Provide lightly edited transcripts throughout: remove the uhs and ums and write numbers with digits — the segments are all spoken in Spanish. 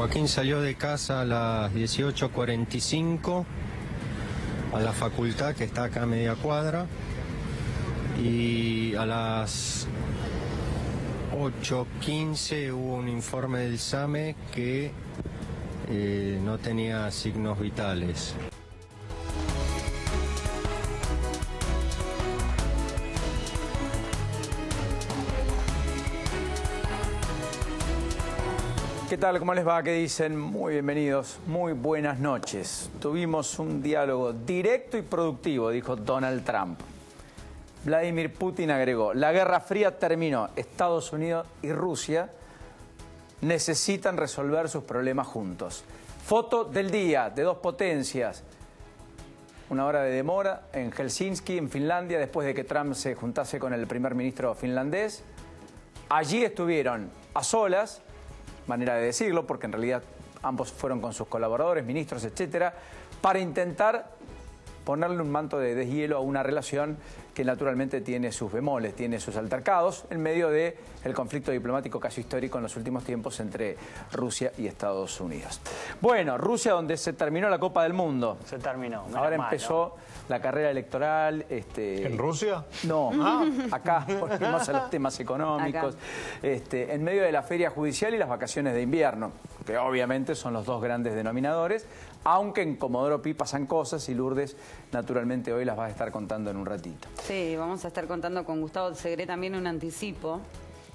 Joaquín salió de casa a las 18:45 a la facultad, que está acá a media cuadra, y a las 8:15 hubo un informe del SAME que no tenía signos vitales. ¿Qué tal? ¿Cómo les va? ¿Qué dicen? Muy bienvenidos, muy buenas noches. Tuvimos un diálogo directo y productivo, dijo Donald Trump. Vladimir Putin agregó: la Guerra Fría terminó. Estados Unidos y Rusia necesitan resolver sus problemas juntos. Foto del día de dos potencias. Una hora de demora en Helsinki, en Finlandia, después de que Trump se juntase con el primer ministro finlandés. Allí estuvieron a solas, manera de decirlo, porque en realidad ambos fueron con sus colaboradores, ministros, etcétera, para intentar ponerle un manto de deshielo a una relación que naturalmente tiene sus bemoles, tiene sus altercados, en medio del conflicto diplomático casi histórico en los últimos tiempos entre Rusia y Estados Unidos. Bueno, Rusia, donde se terminó la Copa del Mundo. Se terminó. Ahora empezó la carrera electoral. ¿En Rusia? No, acá volvimos a los temas económicos. En medio de la feria judicial y las vacaciones de invierno, que obviamente son los dos grandes denominadores, aunque en Comodoro Pi pasan cosas y Lourdes naturalmente hoy las vas a estar contando en un ratito. Sí, vamos a estar contando con Gustavo Segre también un anticipo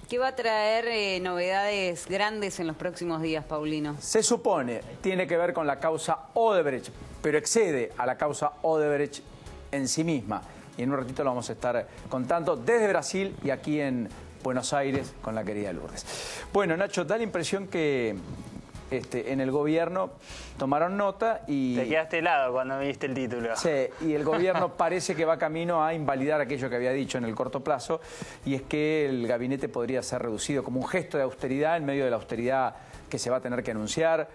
que va a traer novedades grandes en los próximos días, Paulino. Se supone, tiene que ver con la causa Odebrecht, pero excede a la causa Odebrecht en sí misma. Y en un ratito lo vamos a estar contando desde Brasil y aquí en Buenos Aires con la querida Lourdes. Bueno, Nacho, da la impresión que en el gobierno tomaron nota y... Te quedaste helado cuando me diste el título. Sí, y el gobierno parece que va camino a invalidar aquello que había dicho en el corto plazo, y es que el gabinete podría ser reducido como un gesto de austeridad en medio de la austeridad que se va a tener que anunciar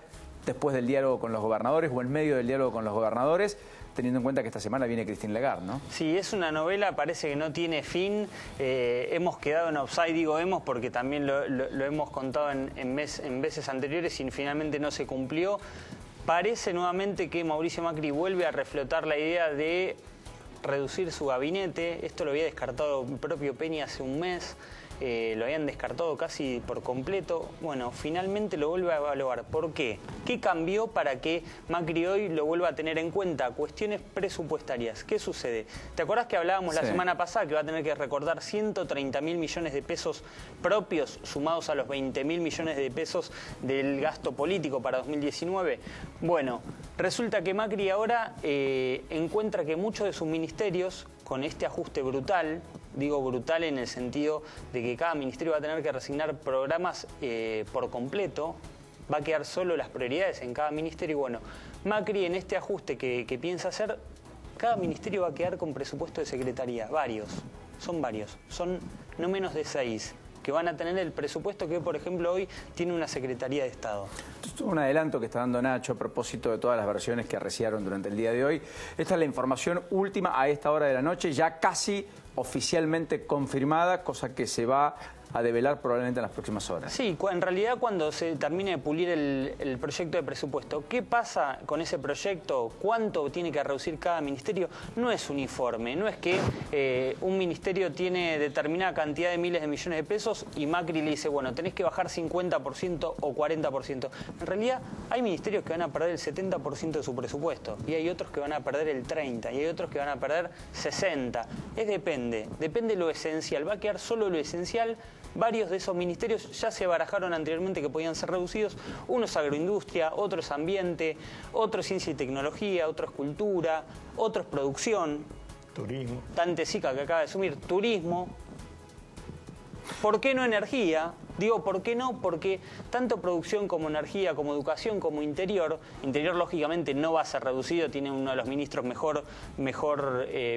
después del diálogo con los gobernadores o en medio del diálogo con los gobernadores, teniendo en cuenta que esta semana viene Christine Lagarde, ¿no? Sí, es una novela, parece que no tiene fin. Hemos quedado en offside, digo hemos, porque también lo hemos contado en veces anteriores y finalmente no se cumplió. Parece nuevamente que Mauricio Macri vuelve a reflotar la idea de reducir su gabinete. Esto lo había descartado el propio Peña hace un mes. Lo habían descartado casi por completo. Bueno, finalmente lo vuelve a evaluar. ¿Por qué? ¿Qué cambió para que Macri hoy lo vuelva a tener en cuenta? Cuestiones presupuestarias. ¿Qué sucede? ¿Te acordás que hablábamos la semana pasada que va a tener que recordar 130.000 millones de pesos propios sumados a los 20.000 millones de pesos del gasto político para 2019? Bueno, resulta que Macri ahora encuentra que muchos de sus ministerios, con este ajuste brutal, digo brutal en el sentido de que cada ministerio va a tener que resignar programas por completo, va a quedar solo las prioridades en cada ministerio. Y bueno, Macri en este ajuste que piensa hacer, cada ministerio va a quedar con presupuesto de secretaría, son varios, son no menos de 6, que van a tener el presupuesto que, por ejemplo, hoy tiene una Secretaría de Estado. Esto es un adelanto que está dando Nacho a propósito de todas las versiones que arreciaron durante el día de hoy. Esta es la información última a esta hora de la noche, ya casi oficialmente confirmada, cosa que se va a develar probablemente en las próximas horas. Sí, en realidad cuando se termine de pulir el proyecto de presupuesto, ¿qué pasa con ese proyecto? ¿Cuánto tiene que reducir cada ministerio? No es uniforme, no es que un ministerio tiene determinada cantidad de miles de millones de pesos y Macri le dice, bueno, tenés que bajar 50% o 40%. En realidad hay ministerios que van a perder el 70% de su presupuesto y hay otros que van a perder el 30% y hay otros que van a perder 60%. Depende lo esencial, va a quedar solo lo esencial. Varios de esos ministerios ya se barajaron anteriormente que podían ser reducidos. Uno es agroindustria, otro es ambiente, otro es ciencia y tecnología, otro es cultura, otro es producción. Turismo. Dante Sica, que acaba de asumir, turismo. ¿Por qué no energía? Digo, ¿por qué no? Porque tanto producción como energía, como educación, como interior lógicamente no va a ser reducido, tiene uno de los ministros mejor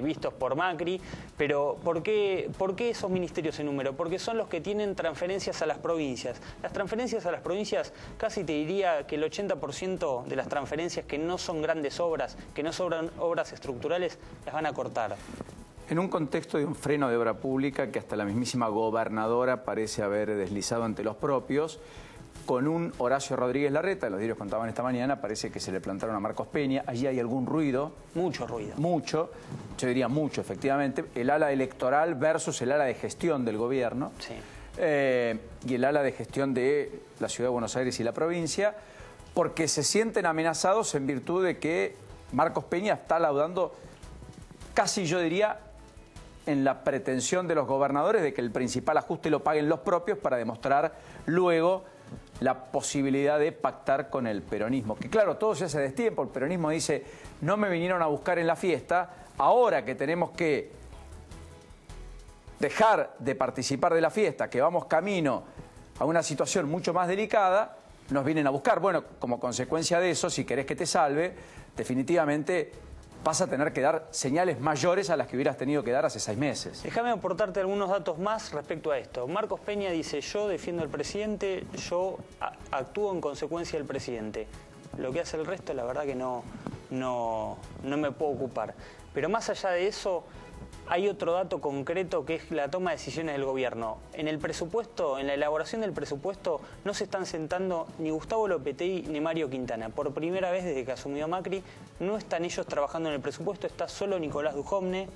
vistos por Macri, pero ¿por qué esos ministerios en número? Porque son los que tienen transferencias a las provincias. Las transferencias a las provincias, casi te diría que el 80% de las transferencias que no son grandes obras, que no son obras estructurales, las van a cortar. En un contexto de un freno de obra pública que hasta la mismísima gobernadora parece haber deslizado ante los propios, con un Horacio Rodríguez Larreta, los diarios contaban esta mañana, parece que se le plantaron a Marcos Peña, allí hay algún ruido. Mucho ruido. Mucho, yo diría mucho efectivamente, el ala electoral versus el ala de gestión del gobierno. Sí. Y el ala de gestión de la Ciudad de Buenos Aires y la provincia, porque se sienten amenazados en virtud de que Marcos Peña está laudando, casi yo diría, en la pretensión de los gobernadores de que el principal ajuste lo paguen los propios para demostrar luego la posibilidad de pactar con el peronismo. Que claro, todo se hace a destiempo, el peronismo dice, no me vinieron a buscar en la fiesta, ahora que tenemos que dejar de participar de la fiesta, que vamos camino a una situación mucho más delicada, nos vienen a buscar. Bueno, como consecuencia de eso, si querés que te salve, definitivamente vas a tener que dar señales mayores a las que hubieras tenido que dar hace 6 meses. Déjame aportarte algunos datos más respecto a esto. Marcos Peña dice, yo defiendo al presidente, yo actúo en consecuencia del presidente. Lo que hace el resto, la verdad que no me puedo ocupar. Pero más allá de eso, hay otro dato concreto que es la toma de decisiones del gobierno. En el presupuesto, en la elaboración del presupuesto, no se están sentando ni Gustavo Lopetegi ni Mario Quintana. Por primera vez desde que asumió Macri, no están ellos trabajando en el presupuesto, está solo Nicolás Dujovne.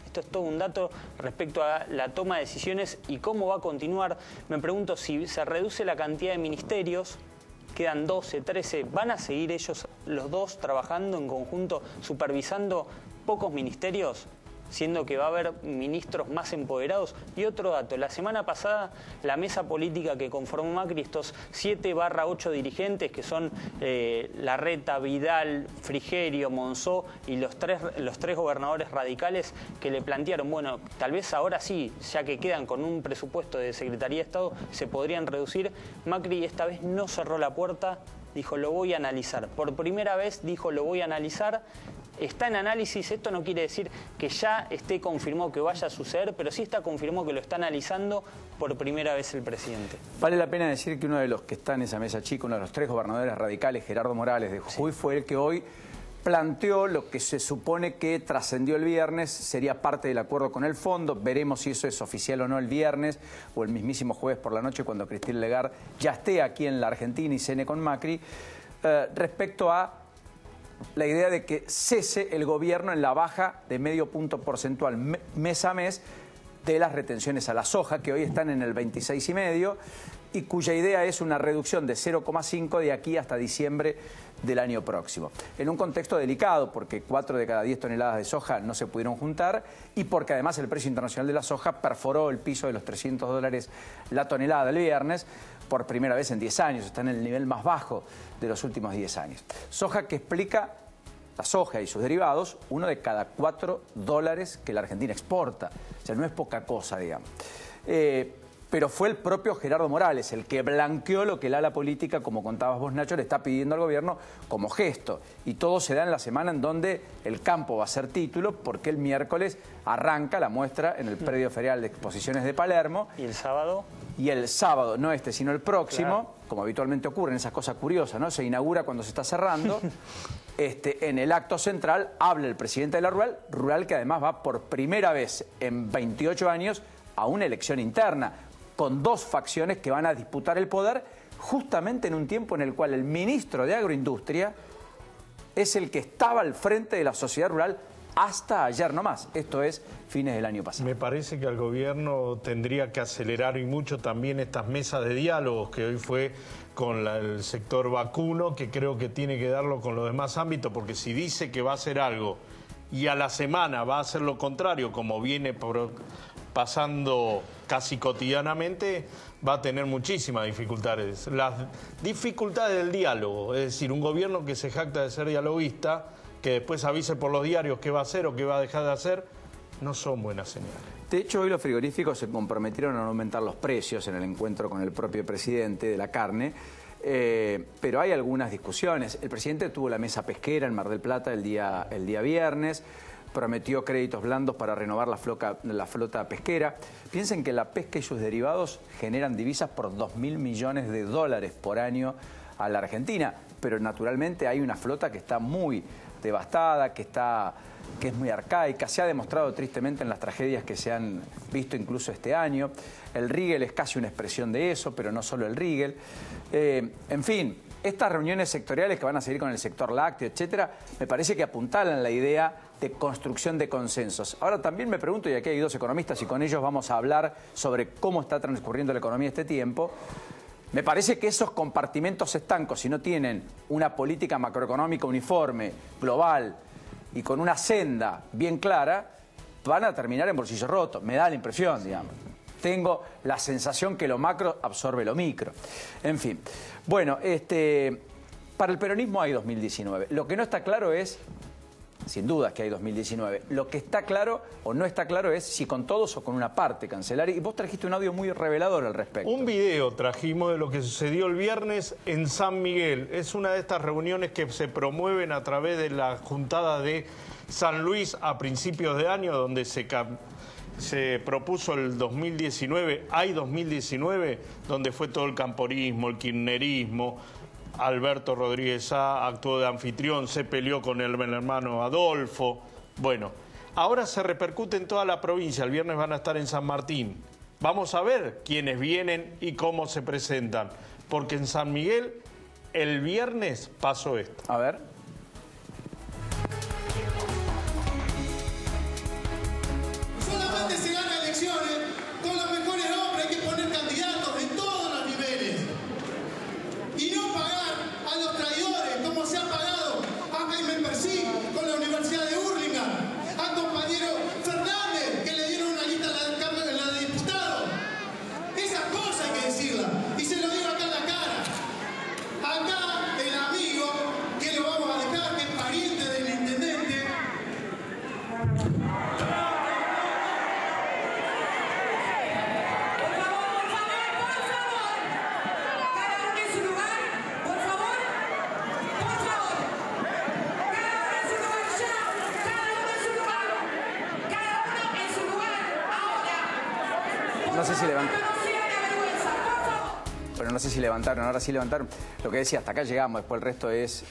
Esto es todo un dato respecto a la toma de decisiones y cómo va a continuar. Me pregunto si se reduce la cantidad de ministerios, quedan 12, 13, ¿van a seguir ellos los dos trabajando en conjunto, supervisando pocos ministerios? Siendo que va a haber ministros más empoderados. Y otro dato, la semana pasada la mesa política que conformó Macri, estos 7/8 dirigentes que son Larreta, Vidal, Frigerio, Monzó y los tres gobernadores radicales que le plantearon, bueno, tal vez ahora sí, ya que quedan con un presupuesto de Secretaría de Estado, se podrían reducir. Macri esta vez no cerró la puerta, dijo lo voy a analizar. Por primera vez dijo lo voy a analizar. Está en análisis, esto no quiere decir que ya esté confirmado que vaya a suceder, pero sí está confirmado que lo está analizando por primera vez el presidente. Vale la pena decir que uno de los que está en esa mesa chica, uno de los 3 gobernadores radicales, Gerardo Morales de Jujuy, fue el que hoy planteó lo que se supone que trascendió el viernes, sería parte del acuerdo con el fondo, veremos si eso es oficial o no el viernes o el mismísimo jueves por la noche cuando Christine Lagarde ya esté aquí en la Argentina y cene con Macri, respecto a la idea de que cese el gobierno en la baja de medio punto porcentual mes a mes de las retenciones a la soja, que hoy están en el 26,5, y cuya idea es una reducción de 0,5 de aquí hasta diciembre del año próximo. En un contexto delicado, porque 4 de cada 10 toneladas de soja no se pudieron juntar y porque además el precio internacional de la soja perforó el piso de los $300 la tonelada el viernes por primera vez en 10 años. Está en el nivel más bajo de los últimos 10 años. Soja que explica, la soja y sus derivados, uno de cada $4 que la Argentina exporta. O sea, no es poca cosa, digamos. Pero fue el propio Gerardo Morales el que blanqueó lo que el ala política, como contabas vos, Nacho, le está pidiendo al gobierno como gesto. Y todo se da en la semana en donde el campo va a ser título, porque el miércoles arranca la muestra en el predio ferial de exposiciones de Palermo. ¿Y el sábado? Y el sábado, no este, sino el próximo, claro, como habitualmente ocurren esas cosas curiosas, ¿no? Se inaugura cuando se está cerrando. En el acto central habla el presidente de la Rural que además va por primera vez en 28 años a una elección interna, con 2 facciones que van a disputar el poder justamente en un tiempo en el cual el ministro de Agroindustria es el que estaba al frente de la sociedad rural hasta ayer nomás, esto es fines del año pasado. Me parece que el gobierno tendría que acelerar y mucho también estas mesas de diálogos que hoy fue con el sector vacuno, que creo que tiene que darlo con los demás ámbitos, porque si dice que va a hacer algo y a la semana va a hacer lo contrario, como viene pasando casi cotidianamente, va a tener muchísimas dificultades. Las dificultades del diálogo, es decir, un gobierno que se jacta de ser dialoguista, que después avise por los diarios qué va a hacer o qué va a dejar de hacer, no son buenas señales. De hecho, hoy los frigoríficos se comprometieron a no aumentar los precios en el encuentro con el propio presidente de la carne, pero hay algunas discusiones. El presidente tuvo la mesa pesquera en Mar del Plata el día viernes, prometió créditos blandos para renovar la flota pesquera. Piensen que la pesca y sus derivados generan divisas por $2.000 millones por año a la Argentina. pero naturalmente hay una flota que está muy devastada, que es muy arcaica, se ha demostrado tristemente en las tragedias que se han visto incluso este año. El Rigel es casi una expresión de eso, pero no solo el Rigel. En fin, estas reuniones sectoriales que van a seguir con el sector lácteo, etcétera, me parece que apuntalan la idea de construcción de consensos. Ahora también me pregunto, y aquí hay dos economistas y con ellos vamos a hablar sobre cómo está transcurriendo la economía este tiempo, me parece que esos compartimentos estancos, si no tienen una política macroeconómica uniforme, global y con una senda bien clara, van a terminar en bolsillo roto. Me da la impresión, digamos. Tengo la sensación que lo macro absorbe lo micro. En fin. Bueno, para el peronismo hay 2019. Lo que no está claro es, sin dudas que hay 2019, lo que está claro o no está claro es si con todos o con una parte cancelar. Y vos trajiste un audio muy revelador al respecto. Un video trajimos de lo que sucedió el viernes en San Miguel. Es una de estas reuniones que se promueven a través de la juntada de San Luis a principios de año, donde se propuso el 2019, hay 2019, donde fue todo el camporismo, el kirchnerismo. Alberto Rodríguez Sá actuó de anfitrión, se peleó con el hermano Adolfo. Bueno, ahora se repercute en toda la provincia. El viernes van a estar en San Martín. Vamos a ver quiénes vienen y cómo se presentan. Porque en San Miguel el viernes pasó esto. A ver. Solamente se gana elecciones con los mejores nombres. Hay que poner candidatos en todos los niveles. Y no pagar a los traidores, como se ha pagado a Jaime Persí con la Universidad de Hurlingham, al compañero Fernández, que le dieron una lista en la de diputados. Esas cosas hay que decirlas, y se lo digo acá en la cara. Acá el amigo, que lo vamos a dejar, que es pariente del intendente. No sé si levantaron. Pero no sé si levantaron, ahora sí levantaron. Lo que decía, hasta acá llegamos, después el resto es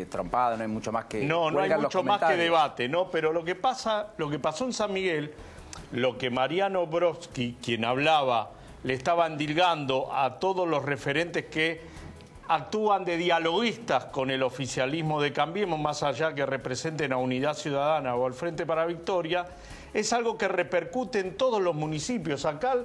trompada, no hay mucho más que... No hay mucho más que debate, ¿no? Pero lo que pasó en San Miguel, lo que Mariano Brodsky, quien hablaba, le estaba endilgando a todos los referentes que actúan de dialoguistas con el oficialismo de Cambiemos, más allá que representen a Unidad Ciudadana o al Frente para Victoria, es algo que repercute en todos los municipios. Acá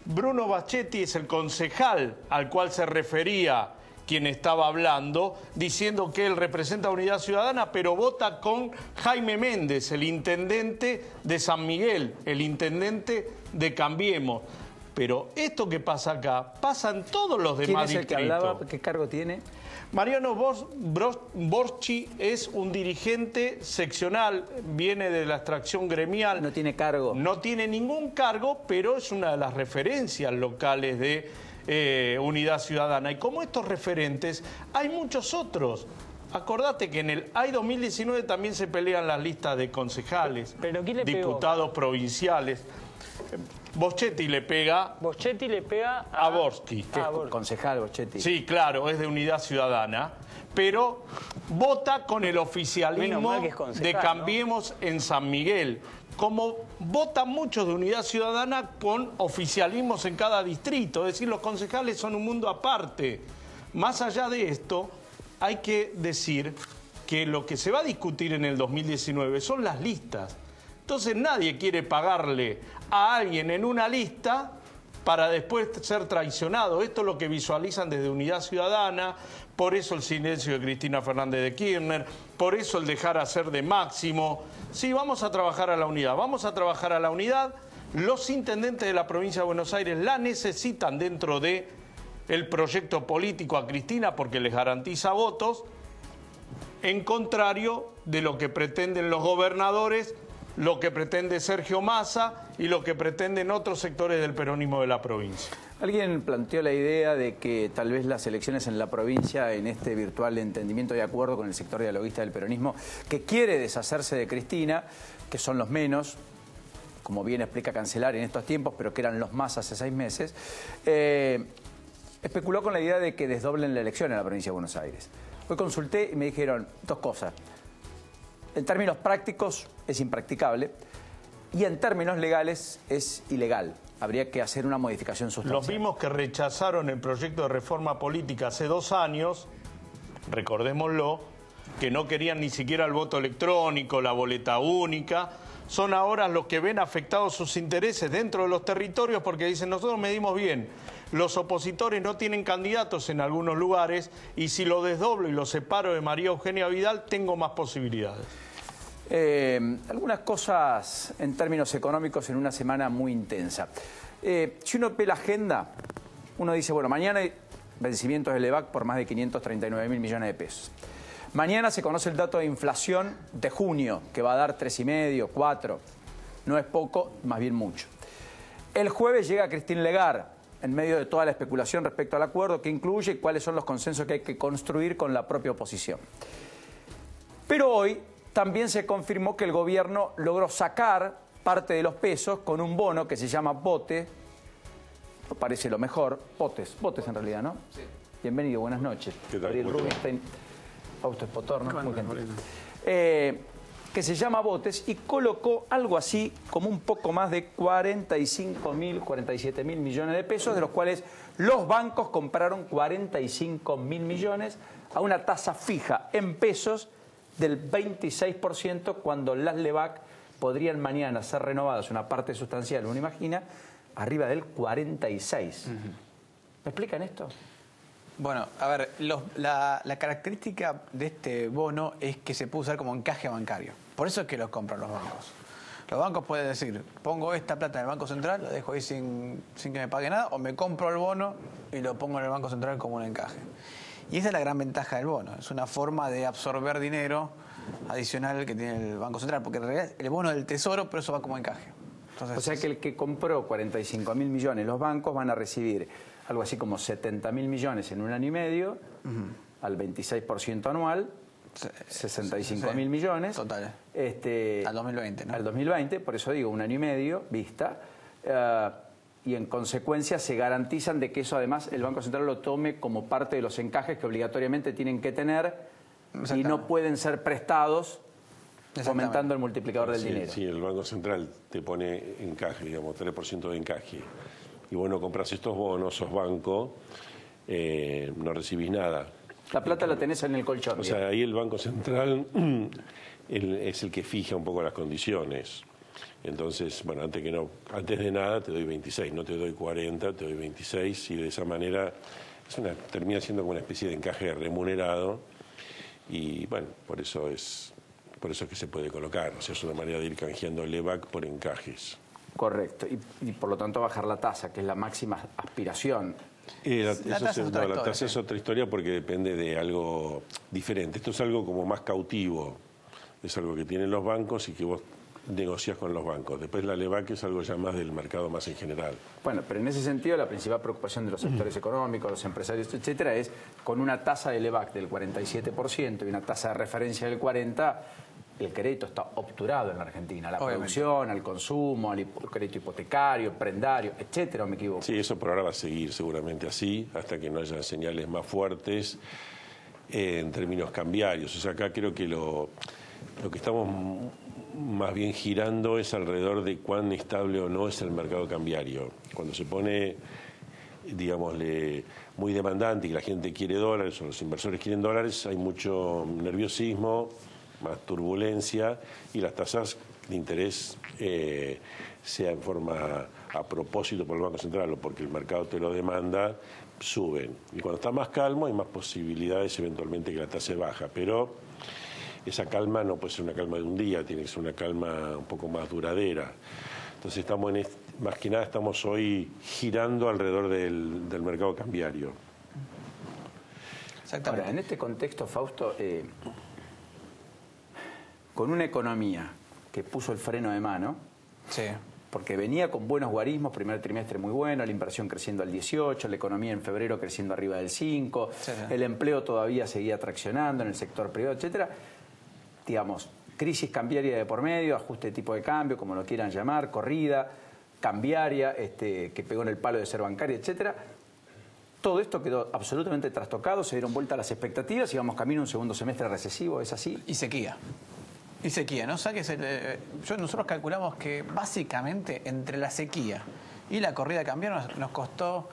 Bruno Bachetti es el concejal al cual se refería quien estaba hablando, diciendo que él representa a Unidad Ciudadana, pero vota con Jaime Méndez, el intendente de San Miguel, el intendente de Cambiemos. Pero esto que pasa acá, pasa en todos los demás distritos. ¿Quién es el que hablaba? ¿Qué cargo tiene? Mariano Brodsky es un dirigente seccional, viene de la extracción gremial. No tiene cargo. No tiene ningún cargo, pero es una de las referencias locales de Unidad Ciudadana. Y como estos referentes, hay muchos otros. Acordate que en el AI 2019 también se pelean las listas de concejales, ¿Pero quién le diputados provinciales. Boschetti le pega a Brodsky. Que es concejal, Boschetti. Sí, claro, es de Unidad Ciudadana, pero vota con el oficialismo de Cambiemos, ¿no?, en San Miguel. Como votan muchos de Unidad Ciudadana con oficialismos en cada distrito, es decir, los concejales son un mundo aparte. Más allá de esto, hay que decir que lo que se va a discutir en el 2019 son las listas. Entonces nadie quiere pagarle a alguien en una lista para después ser traicionado. Esto es lo que visualizan desde Unidad Ciudadana, por eso el silencio de Cristina Fernández de Kirchner, por eso el dejar hacer de Máximo. Sí, vamos a trabajar a la unidad, vamos a trabajar a la unidad. Los intendentes de la provincia de Buenos Aires la necesitan dentro de el proyecto político a Cristina porque les garantiza votos, en contrario de lo que pretenden los gobernadores, lo que pretende Sergio Massa y lo que pretenden otros sectores del peronismo de la provincia. Alguien planteó la idea de que tal vez las elecciones en la provincia, en este virtual entendimiento y acuerdo con el sector dialoguista del peronismo, que quiere deshacerse de Cristina, que son los menos, como bien explica Cancelar en estos tiempos, pero que eran los más hace 6 meses, especuló con la idea de que desdoblen la elección en la provincia de Buenos Aires. Hoy consulté y me dijeron dos cosas. En términos prácticos es impracticable y en términos legales es ilegal. Habría que hacer una modificación sustancial. Los mismos que rechazaron el proyecto de reforma política hace 2 años, recordémoslo, que no querían ni siquiera el voto electrónico, la boleta única, son ahora los que ven afectados sus intereses dentro de los territorios porque dicen, nosotros medimos bien, los opositores no tienen candidatos en algunos lugares y si lo desdoblo y lo separo de María Eugenia Vidal, tengo más posibilidades. Algunas cosas en términos económicos en una semana muy intensa. Si uno ve la agenda, uno dice, bueno, mañana hay vencimientos del EVAC por más de 539.000 millones de pesos. Mañana se conoce el dato de inflación de junio, que va a dar 3,5, 4. No es poco, más bien mucho. El jueves llega Christine Lagarde, en medio de toda la especulación respecto al acuerdo, que incluye y cuáles son los consensos que hay que construir con la propia oposición. Pero hoy también se confirmó que el gobierno logró sacar parte de los pesos con un bono que se llama bote, parece lo mejor, botes en realidad, ¿no? Sí. Bienvenido, buenas noches. ¿Qué tal? Gabriel Rubinstein, Fausto Espotor, ¿no? Muy gentil. Que se llama botes y colocó algo así como un poco más de 47.000 millones de pesos, de los cuales los bancos compraron 45.000 millones a una tasa fija en pesos del 26%, cuando las LEVAC podrían mañana ser renovadas, una parte sustancial, uno imagina, arriba del 46%. ¿Me explican esto? Bueno, a ver, la característica de este bono es que se puede usar como encaje bancario. Por eso es que lo compran los bancos. Los bancos pueden decir, pongo esta plata en el Banco Central, lo dejo ahí sin que me pague nada, o me compro el bono y lo pongo en el Banco Central como un encaje. Y esa es la gran ventaja del bono. Es una forma de absorber dinero adicional que tiene el Banco Central, porque en realidad el bono es del Tesoro, pero eso va como encaje. Entonces, o sea que el que compró 45.000 millones, los bancos van a recibir algo así como 70.000 millones en un año y medio, al 26% anual, 65.000 millones. Total. Al 2020, ¿no? Al 2020, por eso digo, un año y medio, vista. Y en consecuencia se garantizan de que eso además el Banco Central lo tome como parte de los encajes que obligatoriamente tienen que tener y no pueden ser prestados fomentando el multiplicador del dinero. Sí, el Banco Central te pone encaje, digamos, 3% de encaje. Y bueno, compras estos bonos, sos banco, no recibís nada. La plata la tenés en el colchón. O sea, ahí el Banco Central es el que fija un poco las condiciones. Entonces, bueno, antes de nada te doy 26, no te doy 40, te doy 26 y de esa manera termina siendo como una especie de encaje remunerado y bueno, por eso es que se puede colocar, o sea, es una manera de ir canjeando el EVAC por encajes. Correcto, y por lo tanto bajar la tasa, que es la máxima aspiración. La tasa es otra historia porque depende de algo diferente. Esto es algo como más cautivo, es algo que tienen los bancos y que vos negocias con los bancos. Después la LEVAC es algo ya más del mercado más en general. Bueno, pero en ese sentido la principal preocupación de los sectores económicos, los empresarios, etcétera, es con una tasa de LEVAC del 47% y una tasa de referencia del 40%, el crédito está obturado en la Argentina. La producción, al consumo, al crédito hipotecario, prendario, etcétera, ¿o me equivoco? Sí, eso por ahora va a seguir seguramente así, hasta que no haya señales más fuertes en términos cambiarios. O sea, acá creo que lo que estamos más bien girando es alrededor de cuán estable o no es el mercado cambiario. Cuando se pone, digámosle, muy demandante y la gente quiere dólares o los inversores quieren dólares, hay mucho nerviosismo, más turbulencia y las tasas de interés, sea en forma a propósito por el Banco Central o porque el mercado te lo demanda, suben. Y cuando está más calmo hay más posibilidades eventualmente que la tasa baja, pero esa calma no puede ser una calma de un día, tiene que ser una calma un poco más duradera. Entonces estamos más que nada estamos hoy girando alrededor del mercado cambiario. Exactamente. Ahora, en este contexto, Fausto, con una economía que puso el freno de mano, sí, porque venía con buenos guarismos, primer trimestre muy bueno, la inversión creciendo al 18%, la economía en febrero creciendo arriba del 5%, sí, el empleo todavía seguía traccionando en el sector privado, etcétera. Digamos, crisis cambiaria de por medio, ajuste de tipo de cambio, como lo quieran llamar, corrida cambiaria, que pegó en el palo de ser bancaria, etcétera. todo esto quedó absolutamente trastocado, se dieron vuelta las expectativas y vamos camino a un segundo semestre recesivo, ¿es así? Y sequía. Y sequía, ¿no? Nosotros calculamos que básicamente entre la sequía y la corrida cambiaria nos costó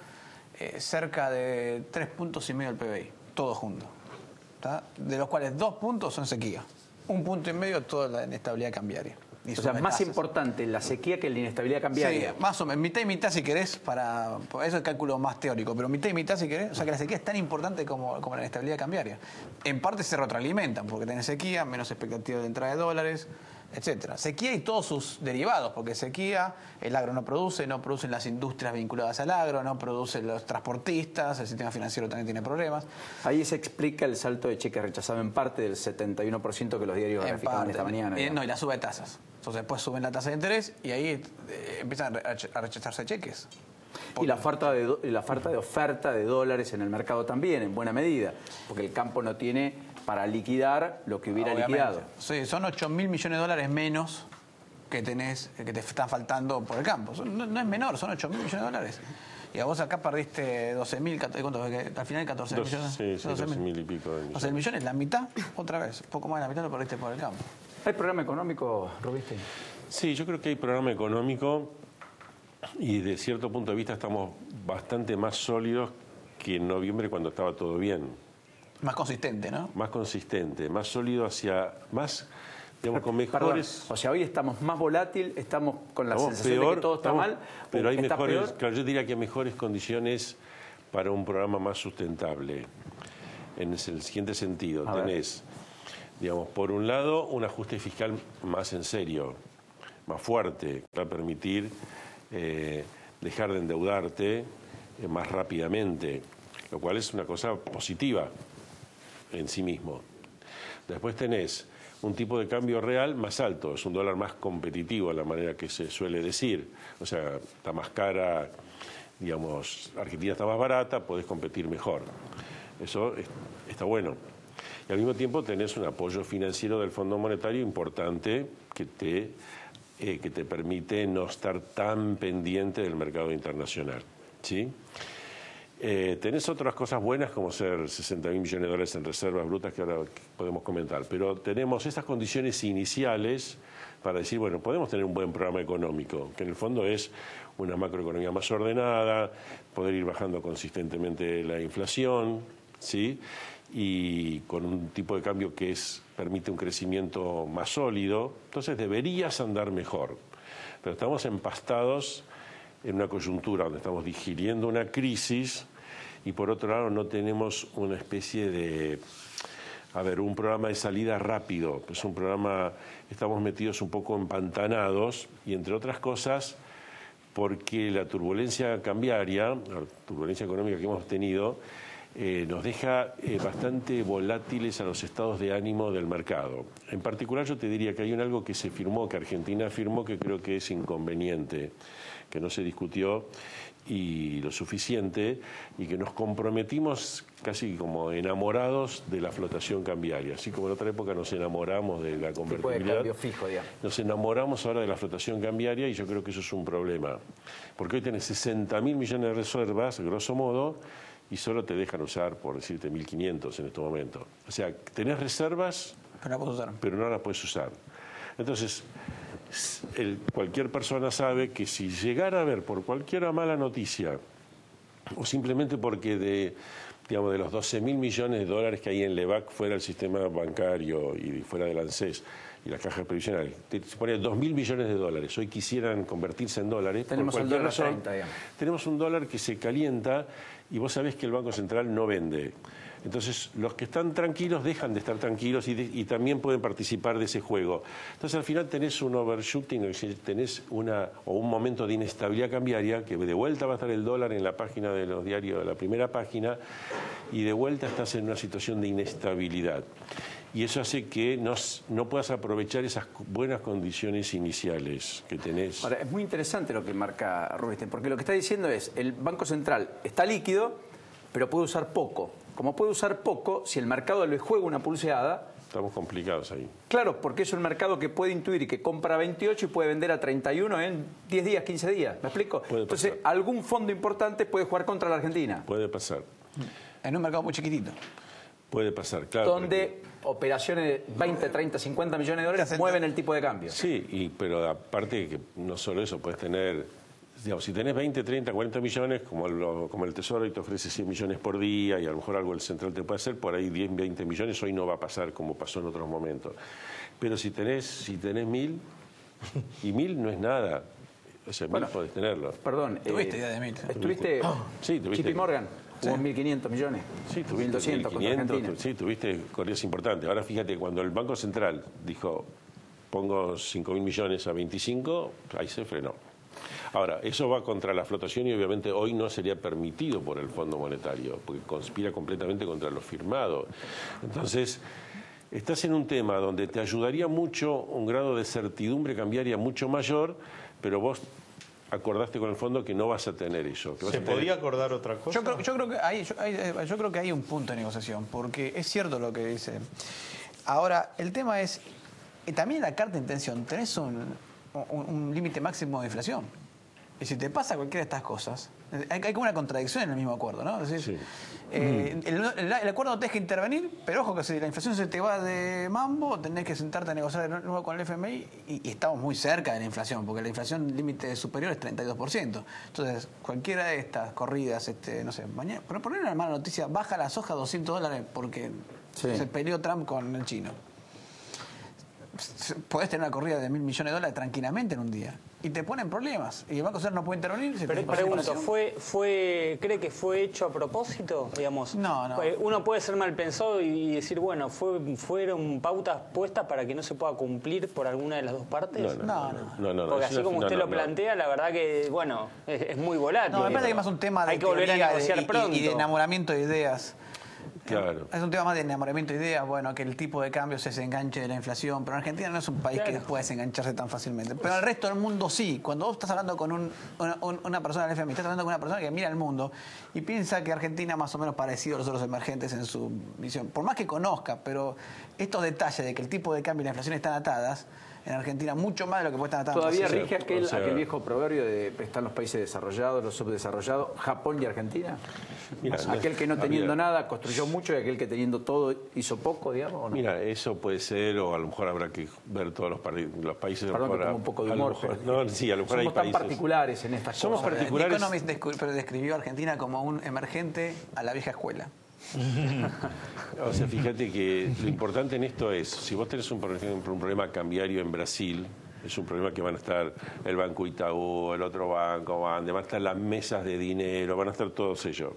cerca de 3,5 puntos del PBI, todo junto. ¿Tá? De los cuales 2 puntos son sequía. 1,5 puntos toda la inestabilidad cambiaria. O sea, más importante la sequía que la inestabilidad cambiaria. Sí, más o menos, mitad y mitad si querés, eso es el cálculo más teórico, pero mitad y mitad si querés, o sea que la sequía es tan importante como la inestabilidad cambiaria. En parte se retroalimentan, porque tenés sequía, menos expectativa de entrada de dólares, etcétera. Sequía y todos sus derivados, porque sequía, el agro no producen las industrias vinculadas al agro, no producen los transportistas, el sistema financiero también tiene problemas. Ahí se explica el salto de cheques rechazado en parte del 71% que los diarios graficaban esta mañana. No, y la suba de tasas. Entonces después suben la tasa de interés y ahí empiezan a rechazarse cheques. Y la falta de oferta de dólares en el mercado también, en buena medida, porque el campo no tiene para liquidar lo que hubiera liquidado. Sí, son 8.000 millones de dólares menos que te están faltando por el campo. No es menor, son 8.000 millones de dólares. Y a vos acá perdiste 12.000, ¿cuánto? Al final 14 millones. Sí, 12.000 y pico de millones. 12 millones, la mitad, otra vez. Poco más de la mitad lo perdiste por el campo. ¿Hay programa económico, Rubinstein? Sí, yo creo que hay programa económico y de cierto punto de vista estamos bastante más sólidos que en noviembre cuando estaba todo bien. Más consistente, ¿no? Más consistente, más sólido más, digamos, con mejores... Perdón. O sea, hoy estamos más volátil, estamos con la sensación de que todo está mal. Pero hay mejores, peor. claro, yo diría que hay mejores condiciones para un programa más sustentable. En el siguiente sentido, tenés, digamos, por un lado, un ajuste fiscal más en serio, más fuerte, que va a permitir dejar de endeudarte más rápidamente, lo cual es una cosa positiva en sí mismo. Después tenés un tipo de cambio real más alto, es un dólar más competitivo, de la manera que se suele decir. O sea, está más cara, digamos, Argentina está más barata, podés competir mejor. Eso está bueno. Y al mismo tiempo tenés un apoyo financiero del Fondo Monetario importante que te permite no estar tan pendiente del mercado internacional, ¿sí? Tenés otras cosas buenas como ser 60.000 millones de dólares en reservas brutas que ahora podemos comentar, pero tenemos estas condiciones iniciales para decir, bueno, podemos tener un buen programa económico, que en el fondo es una macroeconomía más ordenada, poder ir bajando consistentemente la inflación, ¿sí? Y con un tipo de cambio que permite un crecimiento más sólido, entonces deberías andar mejor. Pero estamos empastados en una coyuntura donde estamos digiriendo una crisis y por otro lado no tenemos una especie de, un programa de salida rápido. Es un programa, estamos metidos un poco empantanados y entre otras cosas porque la turbulencia cambiaria, la turbulencia económica que hemos tenido, nos deja bastante volátiles a los estados de ánimo del mercado. En particular yo te diría que hay algo que se firmó, que Argentina firmó, que creo que es inconveniente, que no se discutió y lo suficiente, y que nos comprometimos casi como enamorados de la flotación cambiaria. Así como en otra época nos enamoramos de la convertibilidad, cambio fijo, digamos. Nos enamoramos ahora de la flotación cambiaria y yo creo que eso es un problema. Porque hoy tenés 60.000 millones de reservas, grosso modo, y solo te dejan usar, por decirte, 1.500 en este momento. O sea, tenés reservas, pero no las puedes usar. Entonces, cualquier persona sabe que si llegara a haber por cualquier mala noticia, o simplemente porque de los 12.000 millones de dólares que hay en LEVAC fuera el sistema bancario y fuera del ANSES y las cajas previsionales, se pone 2.000 millones de dólares, hoy quisieran convertirse en dólares, tenemos por cualquier el razón, 30, tenemos un dólar que se calienta y vos sabés que el Banco Central no vende. Entonces, los que están tranquilos dejan de estar tranquilos y también pueden participar de ese juego. Entonces, al final tenés un overshooting, tenés un momento de inestabilidad cambiaria, que de vuelta va a estar el dólar en la página de los diarios, de la primera página, y de vuelta estás en una situación de inestabilidad. Y eso hace que no puedas aprovechar esas buenas condiciones iniciales que tenés. Ahora, es muy interesante lo que marca Rubinstein, porque lo que está diciendo es, el Banco Central está líquido, pero puede usar poco. Como puede usar poco, si el mercado le juega una pulseada, estamos complicados ahí. Claro, porque es un mercado que puede intuir y que compra a 28 y puede vender a 31 en 10 días, 15 días. ¿Me explico? Entonces, algún fondo importante puede jugar contra la Argentina. Puede pasar. En un mercado muy chiquitito. Puede pasar, claro. Donde operaciones de 20, 30, 50 millones de dólares mueven el tipo de cambio. Sí, pero aparte que no solo eso, puedes tener, digamos, si tenés 20, 30, 40 millones, como el Tesoro y te ofrece 100 millones por día y a lo mejor algo el Central te puede hacer, por ahí 10, 20 millones, hoy no va a pasar como pasó en otros momentos. Pero si tenés 1000, y 1000 no es nada. O sea, 1000 podés tenerlo. Perdón. ¿Tuviste idea de 1000? ¿Estuviste Sí, tuviste. JP Morgan? Hubo 1.500 millones. Sí, tuviste 1.200 contra Argentina. Sí, tuviste corridas importantes. Ahora fíjate, cuando el Banco Central dijo, pongo 5.000 millones a 25, ahí se frenó. Ahora, eso va contra la flotación y obviamente hoy no sería permitido por el Fondo Monetario, porque conspira completamente contra lo firmado. Entonces, estás en un tema donde te ayudaría mucho un grado de certidumbre cambiaria mucho mayor, pero vos acordaste con el fondo que no vas a tener eso. ¿Se podía acordar otra cosa? Yo creo que hay un punto de negociación, porque es cierto lo que dice. Ahora, el tema es, también en la carta de intención tenés un límite máximo de inflación. Y si te pasa cualquiera de estas cosas, hay como una contradicción en el mismo acuerdo, ¿no? Es decir, el acuerdo no te deja intervenir, pero ojo que si la inflación se te va de mambo, tenés que sentarte a negociar de nuevo con el FMI y estamos muy cerca de la inflación, porque la inflación límite superior es 32%. Entonces, cualquiera de estas corridas, no sé, mañana, pero poner una mala noticia, baja la soja $200 porque se peleó Trump con el chino. Podés tener una corrida de $1.000 millones tranquilamente en un día y te ponen problemas y el Banco Central no puede intervenir. Pero pregunto, ¿cree que fue hecho a propósito? Digamos, no. Uno puede ser mal pensado y decir, bueno, fueron pautas puestas para que no se pueda cumplir por alguna de las dos partes. No. Porque así como usted lo plantea, la verdad que, bueno, es muy volátil. No, me parece que es más un tema de hay que volver a negociar pronto. Y de enamoramiento de ideas. Claro. Es un tema más de enamoramiento de ideas, bueno, que el tipo de cambio se desenganche de la inflación, pero Argentina no es un país que pueda desengancharse tan fácilmente. Pero el resto del mundo sí. Cuando vos estás hablando con una persona del FMI, estás hablando con una persona que mira el mundo y piensa que Argentina es más o menos parecido a los otros emergentes en su visión. Por más que conozca, pero estos detalles de que el tipo de cambio y la inflación están atadas, en Argentina mucho más de lo que puede estar atado. Todavía rige aquel viejo proverbio de están los países desarrollados, los subdesarrollados, Japón y Argentina. Mira, aquel que no teniendo nada construyó mucho y aquel que teniendo todo hizo poco, digamos. ¿O no? Mira, eso puede ser, o a lo mejor habrá que ver todos los países. Perdón, que tengo un poco de humor. Sí, a lo mejor somos tan particulares en estas somos cosas. Particulares. The Economist describió a Argentina como un emergente a la vieja escuela. O sea, fíjate que lo importante en esto es, si vos tenés un problema cambiario en Brasil, es un problema que van a estar el Banco Itaú, el otro banco, van a estar las mesas de dinero, van a estar todos ellos.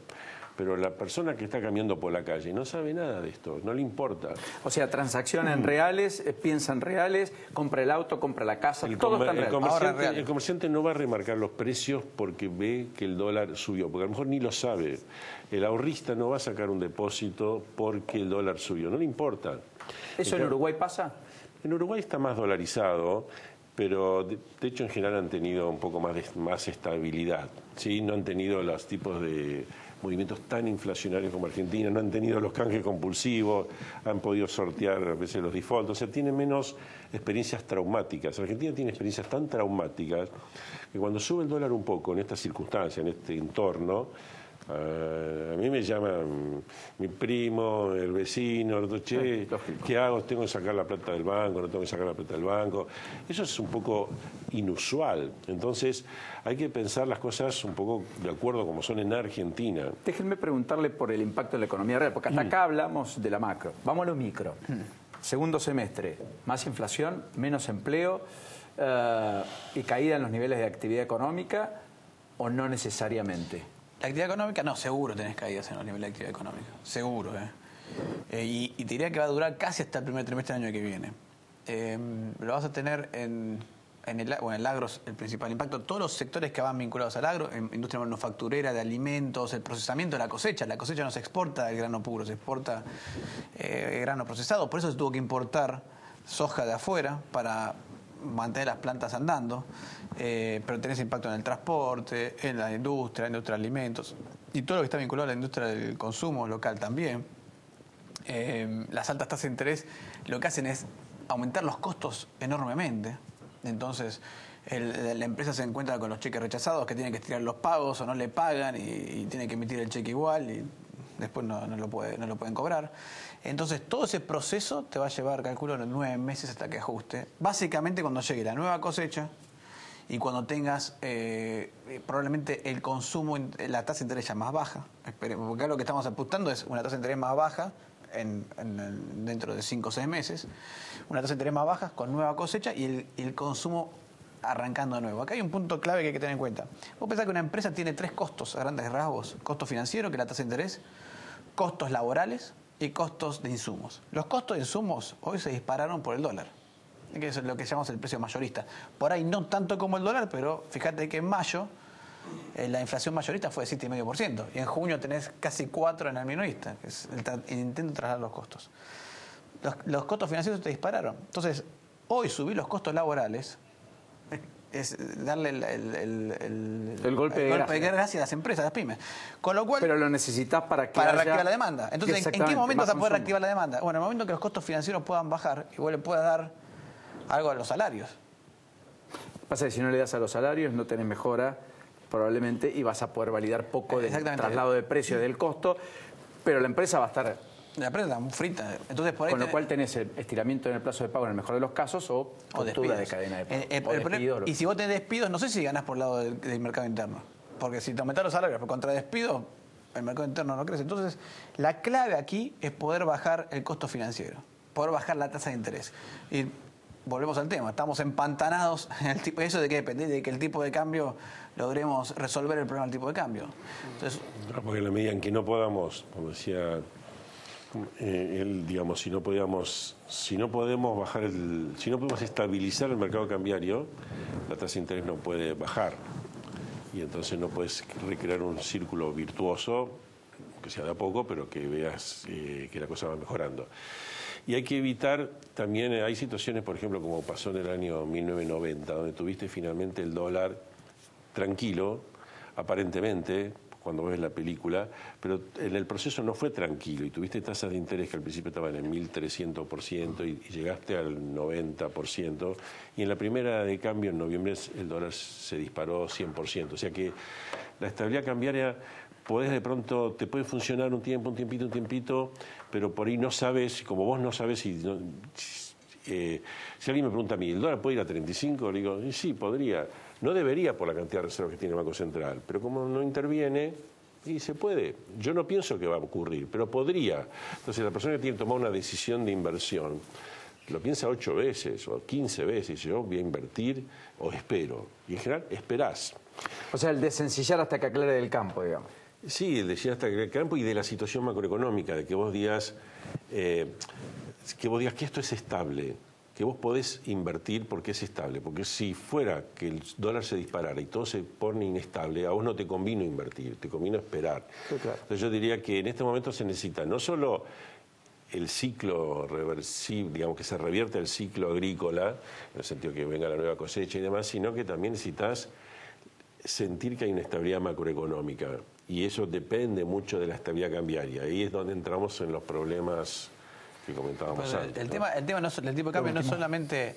Pero la persona que está cambiando por la calle no sabe nada de esto, no le importa. O sea, transacciona en reales, piensa en reales, compra el auto, compra la casa, todo está en reales. El comerciante no va a remarcar los precios porque ve que el dólar subió, porque a lo mejor ni lo sabe. El ahorrista no va a sacar un depósito porque el dólar subió, no le importa. ¿Eso en Uruguay pasa? En Uruguay está más dolarizado, pero de hecho en general han tenido un poco más estabilidad, ¿sí? No han tenido los tipos de movimientos tan inflacionarios como Argentina, no han tenido los canjes compulsivos, han podido sortear a veces los defaults, o sea, tienen menos experiencias traumáticas. Argentina tiene experiencias tan traumáticas que cuando sube el dólar un poco en estas circunstancias, en este entorno, a mí me llaman mi primo, el vecino, el otro, che, ¿qué hago? ¿Tengo que sacar la plata del banco? ¿No tengo que sacar la plata del banco? Eso es un poco inusual. Entonces, hay que pensar las cosas un poco de acuerdo como son en Argentina. Déjenme preguntarle por el impacto en la economía real, porque hasta acá hablamos de la macro. Vamos a lo micro. Segundo semestre, más inflación, menos empleo y caída en los niveles de actividad económica, ¿o no necesariamente? La actividad económica, no, seguro tenés caídas en los niveles de actividad económica. Seguro, y te diría que va a durar casi hasta el primer trimestre del año que viene. Lo vas a tener en el agro, el principal impacto. Todos los sectores que van vinculados al agro, en industria manufacturera, de alimentos, el procesamiento de la cosecha. La cosecha no se exporta el grano puro, se exporta grano procesado. Por eso se tuvo que importar soja de afuera para mantener las plantas andando, pero tenés impacto en el transporte, en la industria de alimentos y todo lo que está vinculado a la industria del consumo local también. las altas tasas de interés lo que hacen es aumentar los costos enormemente. Entonces, la empresa se encuentra con los cheques rechazados, que tiene que estirar los pagos o no le pagan y tiene que emitir el cheque igual y después no lo pueden cobrar. Entonces, todo ese proceso te va a llevar, calculo, 9 meses hasta que ajuste. Básicamente, cuando llegue la nueva cosecha y cuando tengas probablemente el consumo, la tasa de interés ya más baja, porque acá lo que estamos apuntando es una tasa de interés más baja dentro de 5 o 6 meses, una tasa de interés más baja con nueva cosecha y el consumo arrancando de nuevo. Acá hay un punto clave que hay que tener en cuenta. Vos pensás que una empresa tiene 3 costos a grandes rasgos: costo financiero, que es la tasa de interés, costos laborales y costos de insumos. Los costos de insumos hoy se dispararon por el dólar, que es lo que llamamos el precio mayorista. Por ahí no tanto como el dólar, pero fíjate que en mayo la inflación mayorista fue de 7,5% y en junio tenés casi 4% en el minorista, que es el intento de trasladar los costos. Los costos financieros te dispararon. Entonces, hoy subir los costos laborales es darle el golpe de gracia a las empresas, a las pymes. Con lo cual, pero lo necesitas para reactivar la demanda. Entonces, ¿en qué momento vas a poder reactivar la demanda? Bueno, en el momento que los costos financieros puedan bajar y vos le puedas dar algo a los salarios. Pasa que si no le das a los salarios no tenés mejora probablemente y vas a poder validar poco del traslado de precio del costo, pero la empresa va a estar... La empresa está muy frita. Entonces, por ahí con lo cual tenés el estiramiento en el plazo de pago en el mejor de los casos o ruptura de cadena de pago. Y si vos tenés despidos, no sé si ganás por el lado del mercado interno. Porque si te aumentás los salarios contra despidos, el mercado interno no crece. Entonces, la clave aquí es poder bajar el costo financiero, poder bajar la tasa de interés. Y volvemos al tema, estamos empantanados en el tipo. ¿Eso de qué depende? De que el tipo de cambio logremos resolver el problema del tipo de cambio. Entonces, porque en la medida en que no podamos, como decía él, digamos, si no podemos estabilizar el mercado cambiario, la tasa de interés no puede bajar. Y entonces no puedes recrear un círculo virtuoso, que sea de a poco, pero que veas que la cosa va mejorando. Y hay que evitar también, hay situaciones, por ejemplo, como pasó en el año 1990, donde tuviste finalmente el dólar tranquilo, aparentemente, cuando ves la película, pero en el proceso no fue tranquilo y tuviste tasas de interés que al principio estaban en 1.300% y llegaste al 90%, y en la primera de cambio en noviembre el dólar se disparó 100%. O sea que la estabilidad cambiaria de pronto, te puede funcionar un tiempito, pero por ahí no sabes, como vos no sabes si alguien me pregunta a mí, ¿el dólar puede ir a 35? Le digo, sí, podría. No debería por la cantidad de reservas que tiene el Banco Central, pero como no interviene, y se puede. Yo no pienso que va a ocurrir, pero podría. Entonces la persona que tiene que tomar una decisión de inversión lo piensa 8 veces o 15 veces, y dice, yo voy a invertir o espero. Y en general, esperás. O sea, el desencillar hasta que aclare del campo, digamos. Sí, el desencillar hasta que aclare del campo y de la situación macroeconómica, de que vos digas que esto es estable, que vos podés invertir porque es estable. Porque si fuera que el dólar se disparara y todo se pone inestable, a vos no te convino invertir, te convino esperar. Sí, claro. Entonces yo diría que en este momento se necesita no solo el ciclo reversible, digamos, que se revierte el ciclo agrícola, en el sentido que venga la nueva cosecha y demás, sino que también necesitas sentir que hay una estabilidad macroeconómica. Y eso depende mucho de la estabilidad cambiaria. Ahí es donde entramos en los problemas que comentábamos antes. El tema del tipo de cambio no es solamente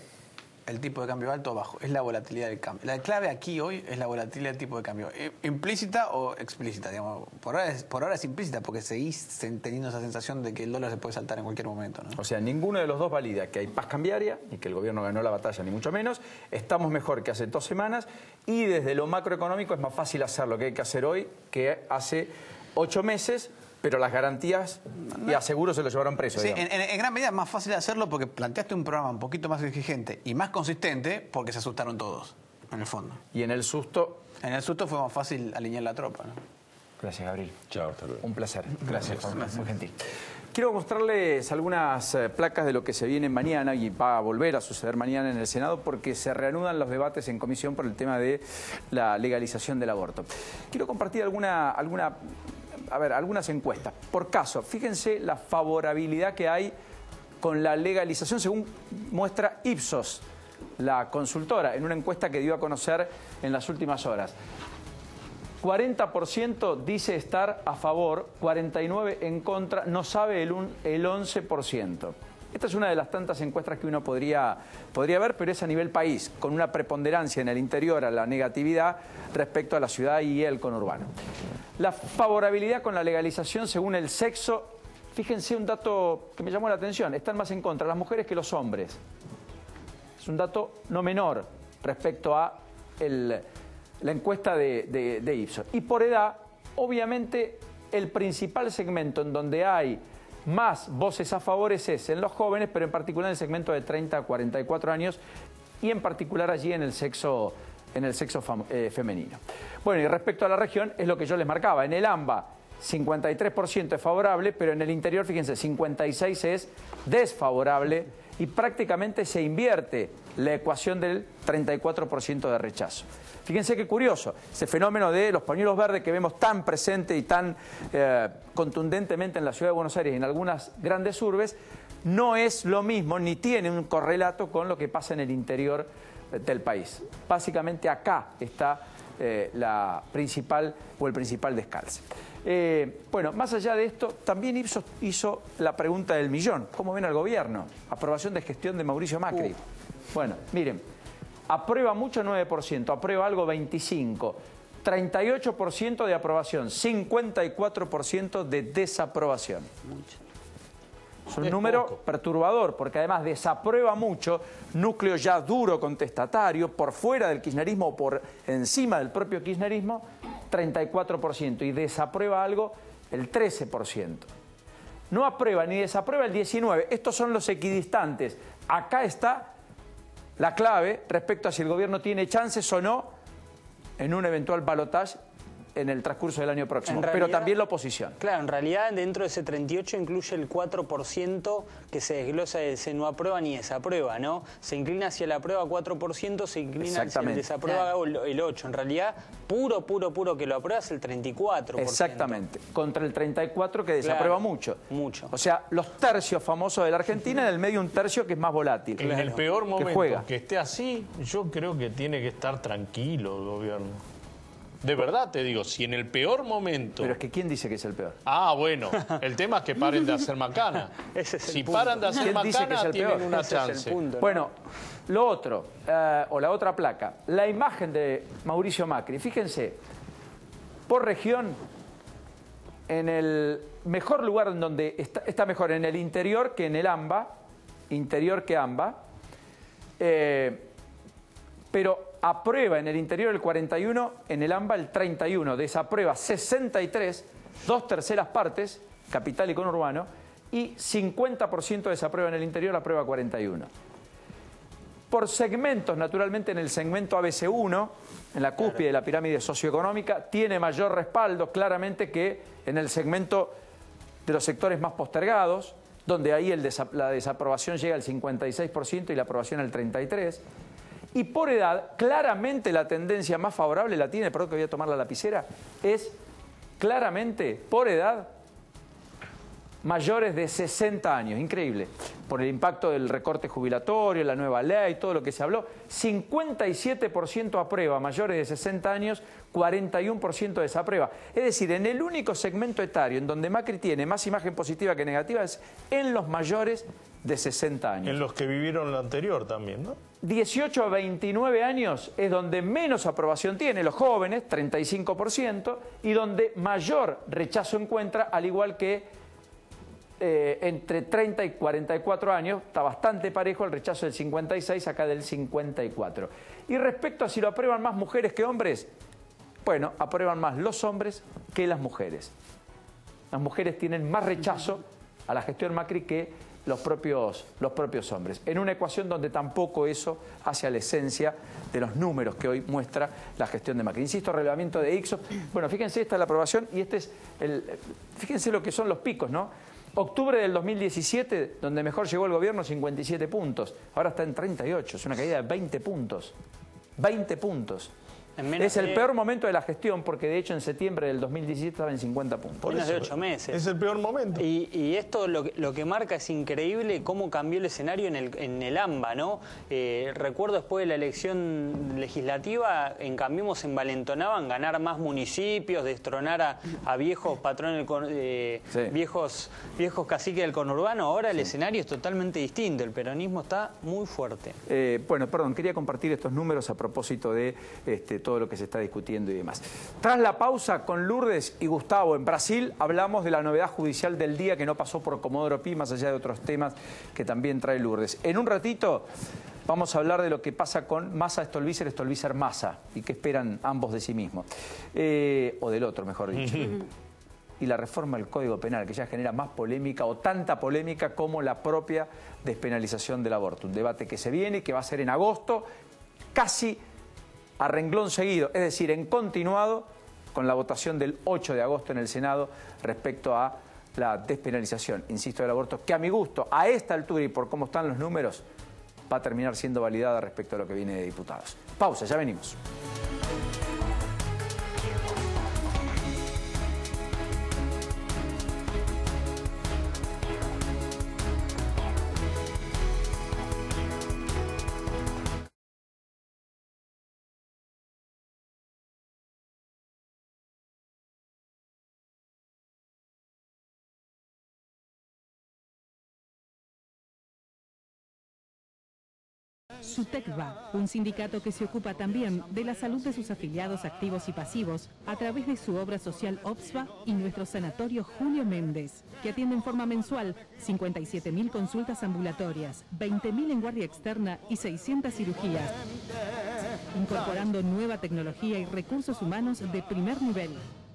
el tipo de cambio alto o bajo, es la volatilidad del cambio. La clave aquí hoy es la volatilidad del tipo de cambio, implícita o explícita, digamos. Por ahora es implícita porque seguís teniendo esa sensación de que el dólar se puede saltar en cualquier momento, ¿no? O sea, ninguno de los dos valida que hay paz cambiaria y que el gobierno ganó la batalla, ni mucho menos. Estamos mejor que hace 2 semanas y desde lo macroeconómico es más fácil hacer lo que hay que hacer hoy que hace 8 meses. Pero las garantías y aseguros se lo llevaron preso. Sí, en gran medida es más fácil hacerlo porque planteaste un programa un poquito más exigente y más consistente porque se asustaron todos, en el fondo. Y en el susto... En el susto fue más fácil alinear la tropa, ¿no? Gracias, Gabriel. Chao, hasta luego. Un placer. Gracias. Muy gentil. Quiero mostrarles algunas placas de lo que se viene mañana y va a volver a suceder mañana en el Senado porque se reanudan los debates en comisión por el tema de la legalización del aborto. Quiero compartir algunas encuestas. Por caso, fíjense la favorabilidad que hay con la legalización según muestra Ipsos, la consultora, en una encuesta que dio a conocer en las últimas horas. 40% dice estar a favor, 49% en contra, no sabe el 11%. Esta es una de las tantas encuestas que uno podría ver, pero es a nivel país, con una preponderancia en el interior a la negatividad respecto a la ciudad y el conurbano. La favorabilidad con la legalización según el sexo, fíjense un dato que me llamó la atención, están más en contra las mujeres que los hombres. Es un dato no menor respecto a la encuesta de Ipsos. Y por edad, obviamente, el principal segmento en donde hay más voces a favor es en los jóvenes, pero en particular en el segmento de 30 a 44 años y en particular allí en el sexo femenino. Bueno, y respecto a la región, es lo que yo les marcaba. En el AMBA, 53% es favorable, pero en el interior, fíjense, 56% es desfavorable y prácticamente se invierte la ecuación del 34% de rechazo. Fíjense qué curioso, ese fenómeno de los pañuelos verdes que vemos tan presente y tan contundentemente en la ciudad de Buenos Aires y en algunas grandes urbes, no es lo mismo ni tiene un correlato con lo que pasa en el interior del país. Básicamente acá está el principal descalce. Bueno, más allá de esto, también Ipsos hizo la pregunta del millón. ¿Cómo ven al gobierno? Aprobación de gestión de Mauricio Macri. Bueno, miren, aprueba mucho 9%, aprueba algo 25%, 38% de aprobación, 54% de desaprobación. Es un número perturbador, porque además desaprueba mucho, núcleo ya duro contestatario, por fuera del kirchnerismo o por encima del propio kirchnerismo, 34%, y desaprueba algo el 13%. No aprueba ni desaprueba el 19%. Estos son los equidistantes. Acá está la clave respecto a si el gobierno tiene chances o no en un eventual balotaje en el transcurso del año próximo, pero también la oposición. Claro, en realidad dentro de ese 38 incluye el 4% que se desglosa de ese no aprueba ni desaprueba, ¿no? Se inclina hacia la aprueba 4%, se inclina hacia el desaprueba el 8%. En realidad, puro que lo aprueba es el 34%. Exactamente, contra el 34% que desaprueba mucho. O sea, los tercios famosos de la Argentina, en el medio un tercio que es más volátil. En el peor momento que esté así, yo creo que tiene que estar tranquilo el gobierno. De verdad te digo, si en el peor momento... Pero es que ¿quién dice que es el peor? Ah, bueno, el tema es que paren de hacer macana. Si paran de hacer macana, tienen una chance. Bueno, lo otro, o la otra placa, la imagen de Mauricio Macri. Fíjense, por región, en el mejor lugar en donde está mejor en el interior que en el AMBA, pero aprueba en el interior el 41%, en el AMBA el 31%, desaprueba 63%, 2/3 partes, capital y conurbano, y 50% desaprueba en el interior, aprueba 41%. Por segmentos, naturalmente en el segmento ABC1, en la cúspide de la pirámide socioeconómica, tiene mayor respaldo claramente que en el segmento de los sectores más postergados, donde ahí la desaprobación llega al 56% y la aprobación al 33%. Y por edad, claramente la tendencia más favorable la tiene, perdón que voy a tomar la lapicera, es claramente por edad mayores de 60 años. Increíble. Por el impacto del recorte jubilatorio, la nueva ley, todo lo que se habló. 57% aprueba, mayores de 60 años, 41% desaprueba. Es decir, en el único segmento etario en donde Macri tiene más imagen positiva que negativa es en los mayores de 60 años. En los que vivieron lo anterior también, ¿no? 18 a 29 años es donde menos aprobación tiene, los jóvenes, 35%, y donde mayor rechazo encuentra, al igual que entre 30 y 44 años, está bastante parejo el rechazo del 56, acá del 54. Y respecto a si lo aprueban más mujeres que hombres, bueno, aprueban más los hombres que las mujeres. Las mujeres tienen más rechazo a la gestión Macri que los propios hombres, en una ecuación donde tampoco eso hace a la esencia de los números que hoy muestra la gestión de Macri. Insisto, relevamiento de Ipsos. Bueno, fíjense, esta es la aprobación y este es fíjense lo que son los picos, ¿no? Octubre del 2017, donde mejor llegó el gobierno, 57 puntos. Ahora está en 38, es una caída de 20 puntos. 20 puntos. Es el peor momento de la gestión porque de hecho en septiembre del 2017 estaba en 50 puntos. Menos de 8 meses. Es el peor momento. Y esto lo que marca es increíble cómo cambió el escenario en el AMBA, ¿no? Recuerdo después de la elección legislativa, en Cambiemos se envalentonaban ganar más municipios, destronar a viejos patrones, viejos caciques del conurbano. Ahora el escenario es totalmente distinto, el peronismo está muy fuerte. Bueno, perdón, quería compartir estos números a propósito de todo lo que se está discutiendo y demás. Tras la pausa con Lourdes y Gustavo en Brasil, hablamos de la novedad judicial del día que no pasó por Comodoro Pi, más allá de otros temas que también trae Lourdes. En un ratito vamos a hablar de lo que pasa con Massa Stolbizer Massa y qué esperan ambos de sí mismos. O del otro, mejor dicho. Y la reforma del Código Penal, que ya genera más polémica o tanta polémica como la propia despenalización del aborto. Un debate que se viene y que va a ser en agosto, casi a renglón seguido, es decir, en continuado con la votación del 8 de agosto en el Senado respecto a la despenalización, insisto, del aborto, que a mi gusto, a esta altura y por cómo están los números, va a terminar siendo validada respecto a lo que viene de diputados. Pausa, ya venimos. SUTECBA, un sindicato que se ocupa también de la salud de sus afiliados activos y pasivos a través de su obra social OPSBA y nuestro sanatorio Julio Méndez, que atiende en forma mensual 57.000 consultas ambulatorias, 20.000 en guardia externa y 600 cirugías, incorporando nueva tecnología y recursos humanos de primer nivel.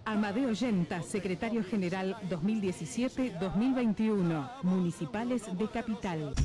Amadeo Yenta, secretario general 2017-2021, Municipales de Capital.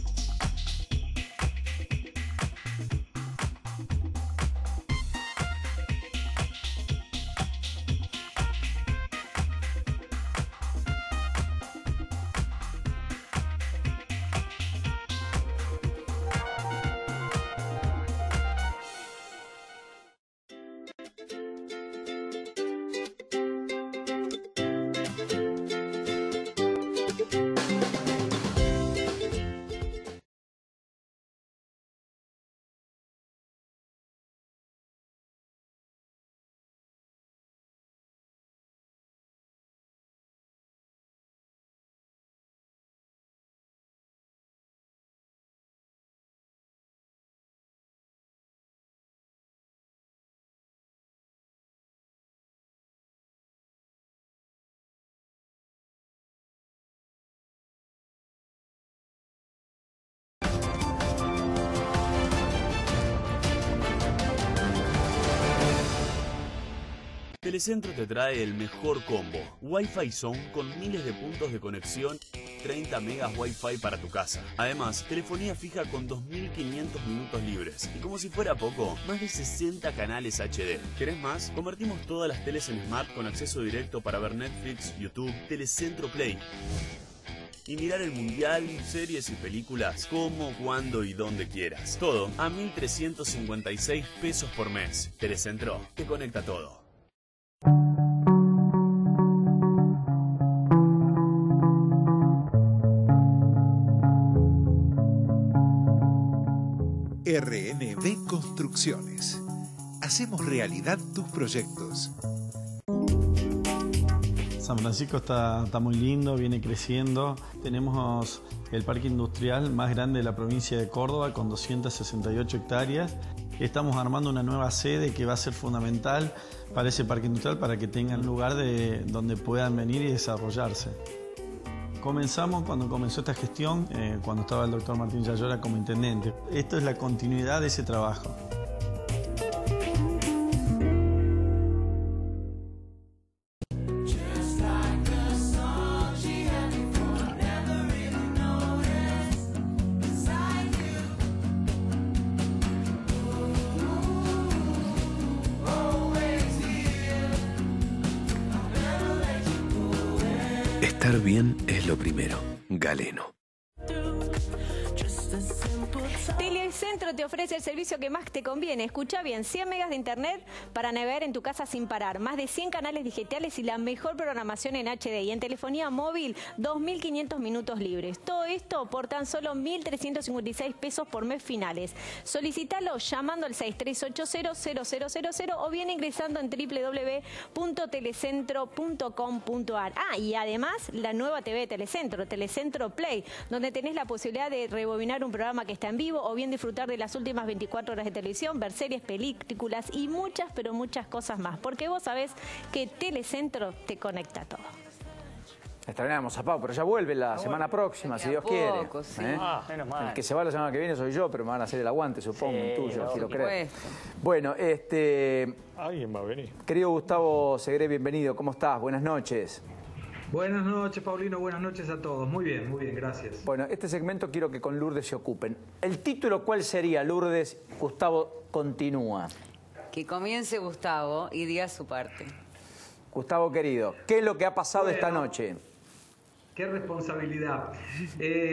Telecentro te trae el mejor combo. Wi-Fi Zone con miles de puntos de conexión, 30 megas Wi-Fi para tu casa. Además, telefonía fija con 2.500 minutos libres. Y como si fuera poco, más de 60 canales HD. ¿Querés más? Convertimos todas las teles en Smart con acceso directo para ver Netflix, YouTube, Telecentro Play. Y mirar el mundial, series y películas como, cuando y donde quieras. Todo a 1.356 pesos por mes. Telecentro te conecta todo. RNB Construcciones. Hacemos realidad tus proyectos. San Francisco está muy lindo, viene creciendo. Tenemos el parque industrial más grande de la provincia de Córdoba con 268 hectáreas. Estamos armando una nueva sede que va a ser fundamental para ese parque industrial para que tengan lugar donde puedan venir y desarrollarse. Comenzamos cuando comenzó esta gestión, cuando estaba el doctor Martín Yayora como intendente. Esto es la continuidad de ese trabajo. Estar bien es lo primero. Galeno. Telecentro te ofrece el servicio que más te conviene. Escucha bien, 100 megas de internet para navegar en tu casa sin parar, más de 100 canales digitales y la mejor programación en HD. Y en telefonía móvil, 2.500 minutos libres. Todo esto por tan solo 1.356 pesos por mes finales. Solicítalo llamando al 6380-0000 o bien ingresando en www.telecentro.com.ar. Y además la nueva TV de Telecentro, Telecentro Play, donde tenés la posibilidad de rebobinar un programa que está en vivo o bien disfrutar de las últimas 24 horas de televisión, ver series, películas y muchas, pero muchas cosas más. Porque vos sabés que Telecentro te conecta a todo. Extrañamos a Pau, pero ya vuelve la semana próxima, si Dios quiere. Sí. Menos mal. El que se va la semana que viene soy yo, pero me van a hacer el aguante, supongo, el tuyo, quiero creer. Bueno, alguien va a venir. Querido Gustavo Segre, bienvenido. ¿Cómo estás? Buenas noches. Buenas noches, Paulino. Buenas noches a todos. Muy bien, gracias. Bueno, este segmento quiero que con Lourdes se ocupen. ¿El título cuál sería, Lourdes? Gustavo continúa. Que comience Gustavo y diga su parte. Gustavo, querido, ¿qué es lo que ha pasado esta noche? Qué responsabilidad.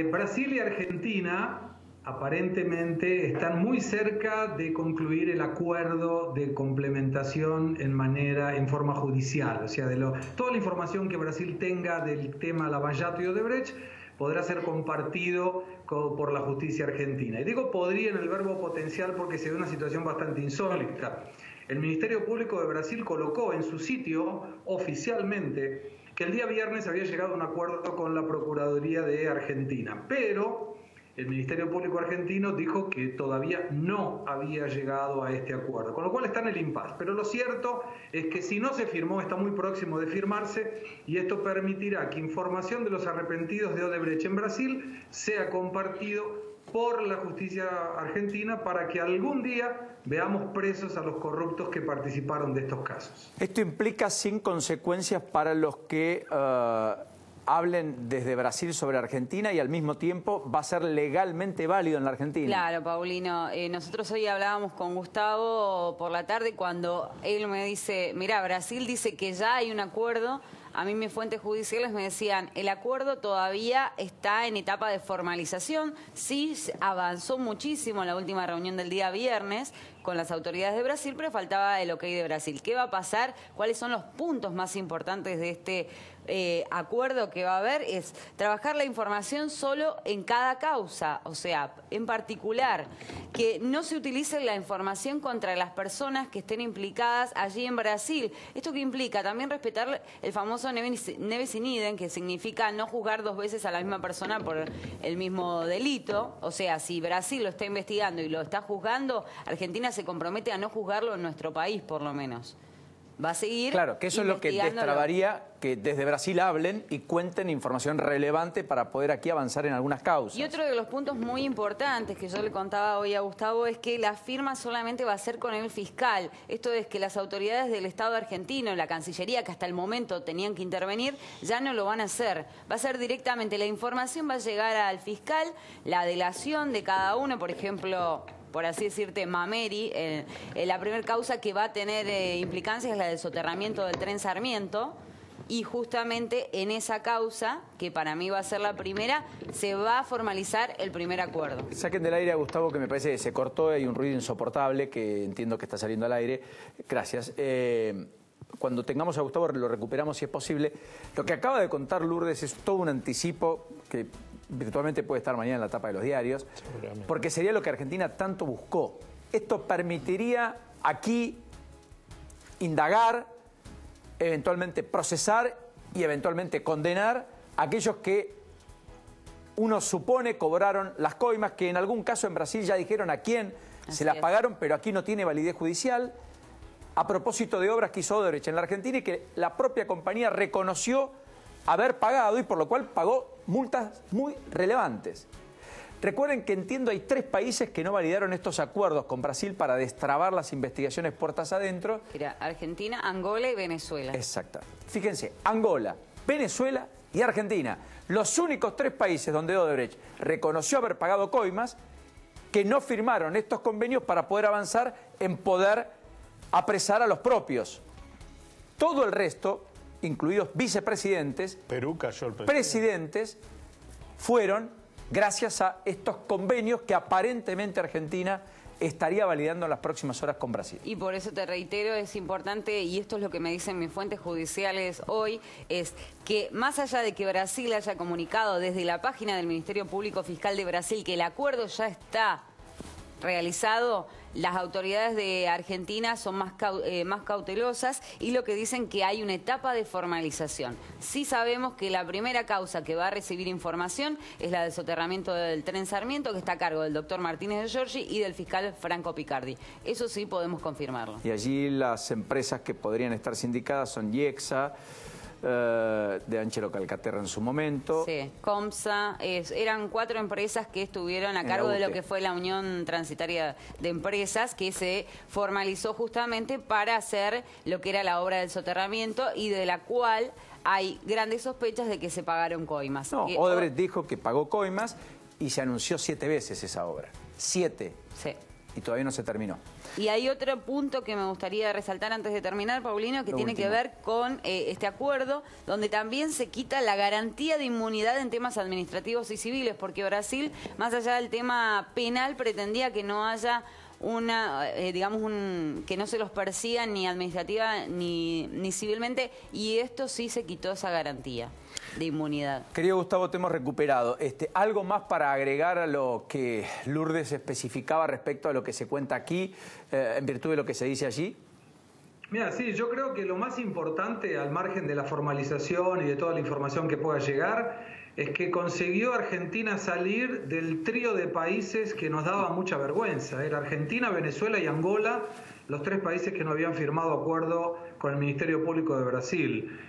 Brasil y Argentina aparentemente están muy cerca de concluir el acuerdo de complementación en forma judicial. O sea, toda la información que Brasil tenga del tema Lavallato y Odebrecht podrá ser compartido por la justicia argentina. Y digo podría en el verbo potencial porque se ve una situación bastante insólita. El Ministerio Público de Brasil colocó en su sitio oficialmente que el día viernes había llegado a un acuerdo con la Procuraduría de Argentina, pero el Ministerio Público argentino dijo que todavía no había llegado a este acuerdo, con lo cual está en el impasse. Pero lo cierto es que si no se firmó, está muy próximo de firmarse, y esto permitirá que información de los arrepentidos de Odebrecht en Brasil sea compartido por la justicia argentina para que algún día veamos presos a los corruptos que participaron de estos casos. Esto implica sin consecuencias para los que hablen desde Brasil sobre Argentina y al mismo tiempo va a ser legalmente válido en la Argentina. Claro, Paulino. Nosotros hoy hablábamos con Gustavo por la tarde cuando él me dice, mira, Brasil dice que ya hay un acuerdo. A mí mis fuentes judiciales me decían, el acuerdo todavía está en etapa de formalización. Sí, avanzó muchísimo en la última reunión del día viernes con las autoridades de Brasil, pero faltaba el ok de Brasil. ¿Qué va a pasar? ¿Cuáles son los puntos más importantes de este acuerdo que va a haber? Es trabajar la información solo en cada causa, o sea, en particular, que no se utilice la información contra las personas que estén implicadas allí en Brasil. ¿Esto qué implica? También respetar el famoso Neves in idem, que significa no juzgar dos veces a la misma persona por el mismo delito. O sea, si Brasil lo está investigando y lo está juzgando, Argentina se compromete a no juzgarlo en nuestro país, por lo menos. Va a seguir. Claro, que eso es lo que destrabaría que desde Brasil hablen y cuenten información relevante para poder aquí avanzar en algunas causas. Y otro de los puntos muy importantes que yo le contaba hoy a Gustavo es que la firma solamente va a ser con el fiscal. Esto es que las autoridades del Estado argentino, la Cancillería, que hasta el momento tenían que intervenir, ya no lo van a hacer. Va a ser directamente, la información va a llegar al fiscal, la delación de cada uno, por ejemplo, por así decirte, Mameri, la primera causa que va a tener implicancias es la del soterramiento del tren Sarmiento, y justamente en esa causa, que para mí va a ser la primera, se va a formalizar el primer acuerdo. Saquen del aire a Gustavo, que me parece que se cortó, hay un ruido insoportable que entiendo que está saliendo al aire. Gracias. Cuando tengamos a Gustavo lo recuperamos si es posible. Lo que acaba de contar Lourdes es todo un anticipo que virtualmente puede estar mañana en la tapa de los diarios, porque sería lo que Argentina tanto buscó. Esto permitiría aquí indagar, eventualmente procesar y eventualmente condenar a aquellos que uno supone cobraron las coimas, que en algún caso en Brasil ya dijeron a quién se las pagaron, pero aquí no tiene validez judicial, a propósito de obras que hizo Odebrecht en la Argentina y que la propia compañía reconoció haber pagado y por lo cual pagó multas muy relevantes. Recuerden que entiendo hay 3 países que no validaron estos acuerdos con Brasil para destrabar las investigaciones puertas adentro. Era Argentina, Angola y Venezuela. Exacto. Fíjense, Angola, Venezuela y Argentina. Los únicos 3 países donde Odebrecht reconoció haber pagado coimas que no firmaron estos convenios para poder avanzar en poder apresar a los propios. Todo el resto, incluidos vicepresidentes, Perú cayó el presidentes, fueron gracias a estos convenios que aparentemente Argentina estaría validando en las próximas horas con Brasil. Y por eso te reitero, es importante, y esto es lo que me dicen mis fuentes judiciales hoy, es que más allá de que Brasil haya comunicado desde la página del Ministerio Público Fiscal de Brasil que el acuerdo ya está realizado, las autoridades de Argentina son más cautelosas y lo que dicen que hay una etapa de formalización. Sí sabemos que la primera causa que va a recibir información es la del soterramiento del tren Sarmiento, que está a cargo del doctor Martínez de Giorgi y del fiscal Franco Picardi. Eso sí podemos confirmarlo. Y allí las empresas que podrían estar sindicadas son IEXA, de Angelo Calcaterra en su momento. Sí, Comsa, eran 4 empresas que estuvieron a cargo de lo que fue la Unión Transitaria de Empresas, que se formalizó justamente para hacer lo que era la obra del soterramiento y de la cual hay grandes sospechas de que se pagaron coimas. No, Odebrecht dijo que pagó coimas y se anunció 7 veces esa obra. 7. Sí. Y todavía no se terminó. Y hay otro punto que me gustaría resaltar antes de terminar, Paulino, que tiene que ver con este acuerdo, donde también se quita la garantía de inmunidad en temas administrativos y civiles, porque Brasil, más allá del tema penal, pretendía que no haya que no se los persigan ni administrativa ni civilmente, y esto sí se quitó esa garantía de inmunidad. Querido Gustavo, te hemos recuperado. ¿Algo más para agregar a lo que Lourdes especificaba respecto a lo que se cuenta aquí, en virtud de lo que se dice allí? Mira, sí, yo creo que lo más importante, al margen de la formalización y de toda la información que pueda llegar, es que consiguió Argentina salir del trío de países que nos daba mucha vergüenza. Era Argentina, Venezuela y Angola, los 3 países que no habían firmado acuerdo con el Ministerio Público de Brasil.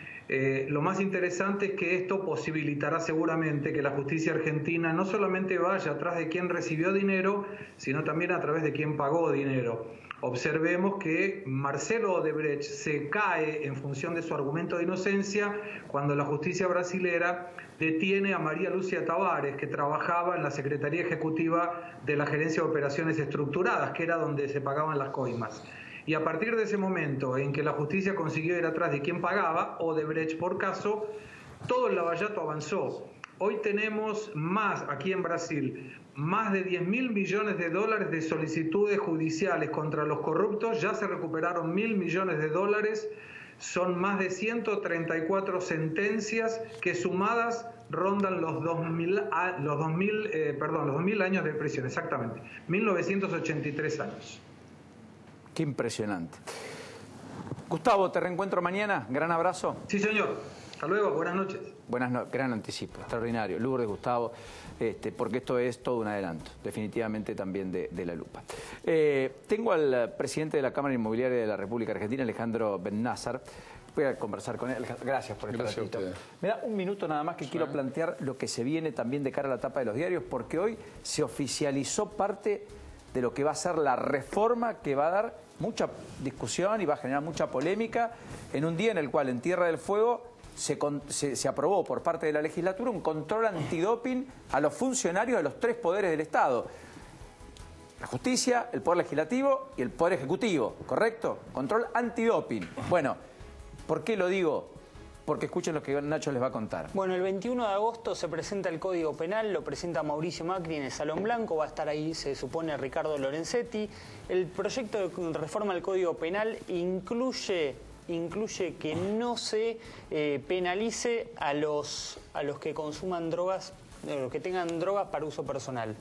Lo más interesante es que esto posibilitará seguramente que la justicia argentina no solamente vaya atrás de quien recibió dinero, sino también a través de quien pagó dinero. Observemos que Marcelo Odebrecht se cae en función de su argumento de inocencia cuando la justicia brasilera detiene a María Lucia Tavares, que trabajaba en la Secretaría Ejecutiva de la Gerencia de Operaciones Estructuradas, que era donde se pagaban las coimas. Y a partir de ese momento en que la justicia consiguió ir atrás de quien pagaba, Odebrecht por caso, todo el lavallato avanzó. Hoy tenemos aquí en Brasil, más de 10.000 millones de dólares de solicitudes judiciales contra los corruptos, ya se recuperaron 1.000 millones de dólares, son más de 134 sentencias que sumadas rondan los 2.000 años de prisión, exactamente, 1.983 años. Qué impresionante. Gustavo, te reencuentro mañana. Gran abrazo. Sí, señor. Hasta luego. Buenas noches. Gran anticipo. Extraordinario. Lourdes, Gustavo, porque esto es todo un adelanto, definitivamente también de la lupa. Tengo al presidente de la Cámara Inmobiliaria de la República Argentina, Alejandro Bennassar. Voy a conversar con él. Gracias por este ratito. Me da un minuto nada más que quiero plantear lo que se viene también de cara a la tapa de los diarios, porque hoy se oficializó parte de lo que va a ser la reforma que va a dar mucha discusión y va a generar mucha polémica en un día en el cual en Tierra del Fuego se aprobó por parte de la legislatura un control antidoping a los funcionarios de los 3 poderes del Estado. La justicia, el poder legislativo y el poder ejecutivo, ¿correcto? Control antidoping. Bueno, ¿por qué lo digo? Porque escuchen lo que Nacho les va a contar. Bueno, el 21 de agosto se presenta el Código Penal, lo presenta Mauricio Macri en el Salón Blanco, va a estar ahí, se supone, Ricardo Lorenzetti. El proyecto de reforma al Código Penal incluye que no se penalice a los que consuman drogas, los que tengan drogas para uso personal.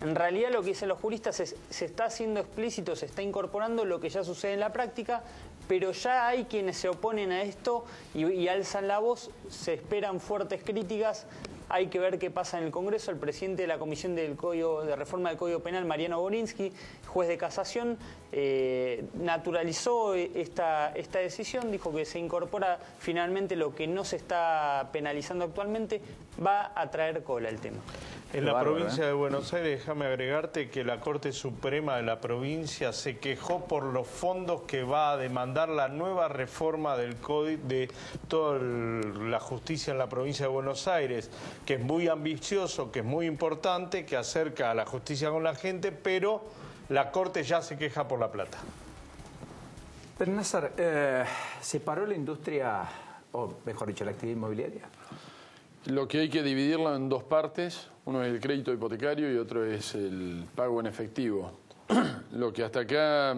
En realidad lo que dicen los juristas es se está haciendo explícito, se está incorporando lo que ya sucede en la práctica, pero ya hay quienes se oponen a esto y alzan la voz, se esperan fuertes críticas. Hay que ver qué pasa en el Congreso. El presidente de la Comisión de Reforma del Código Penal, Mariano Borinsky, juez de casación, naturalizó esta decisión, dijo que se incorpora finalmente lo que no se está penalizando actualmente, va a traer cola el tema. En la provincia de Buenos Aires, déjame agregarte que la Corte Suprema de la provincia se quejó por los fondos que va a demandar la nueva reforma del código de toda la justicia en la provincia de Buenos Aires, que es muy ambicioso, que es muy importante, que acerca a la justicia con la gente, pero la Corte ya se queja por la plata. Bennassar, ¿se paró la industria, o mejor dicho, la actividad inmobiliaria? lo que hay que dividirlo en dos partes. Uno es el crédito hipotecario y otro es el pago en efectivo. Lo que hasta acá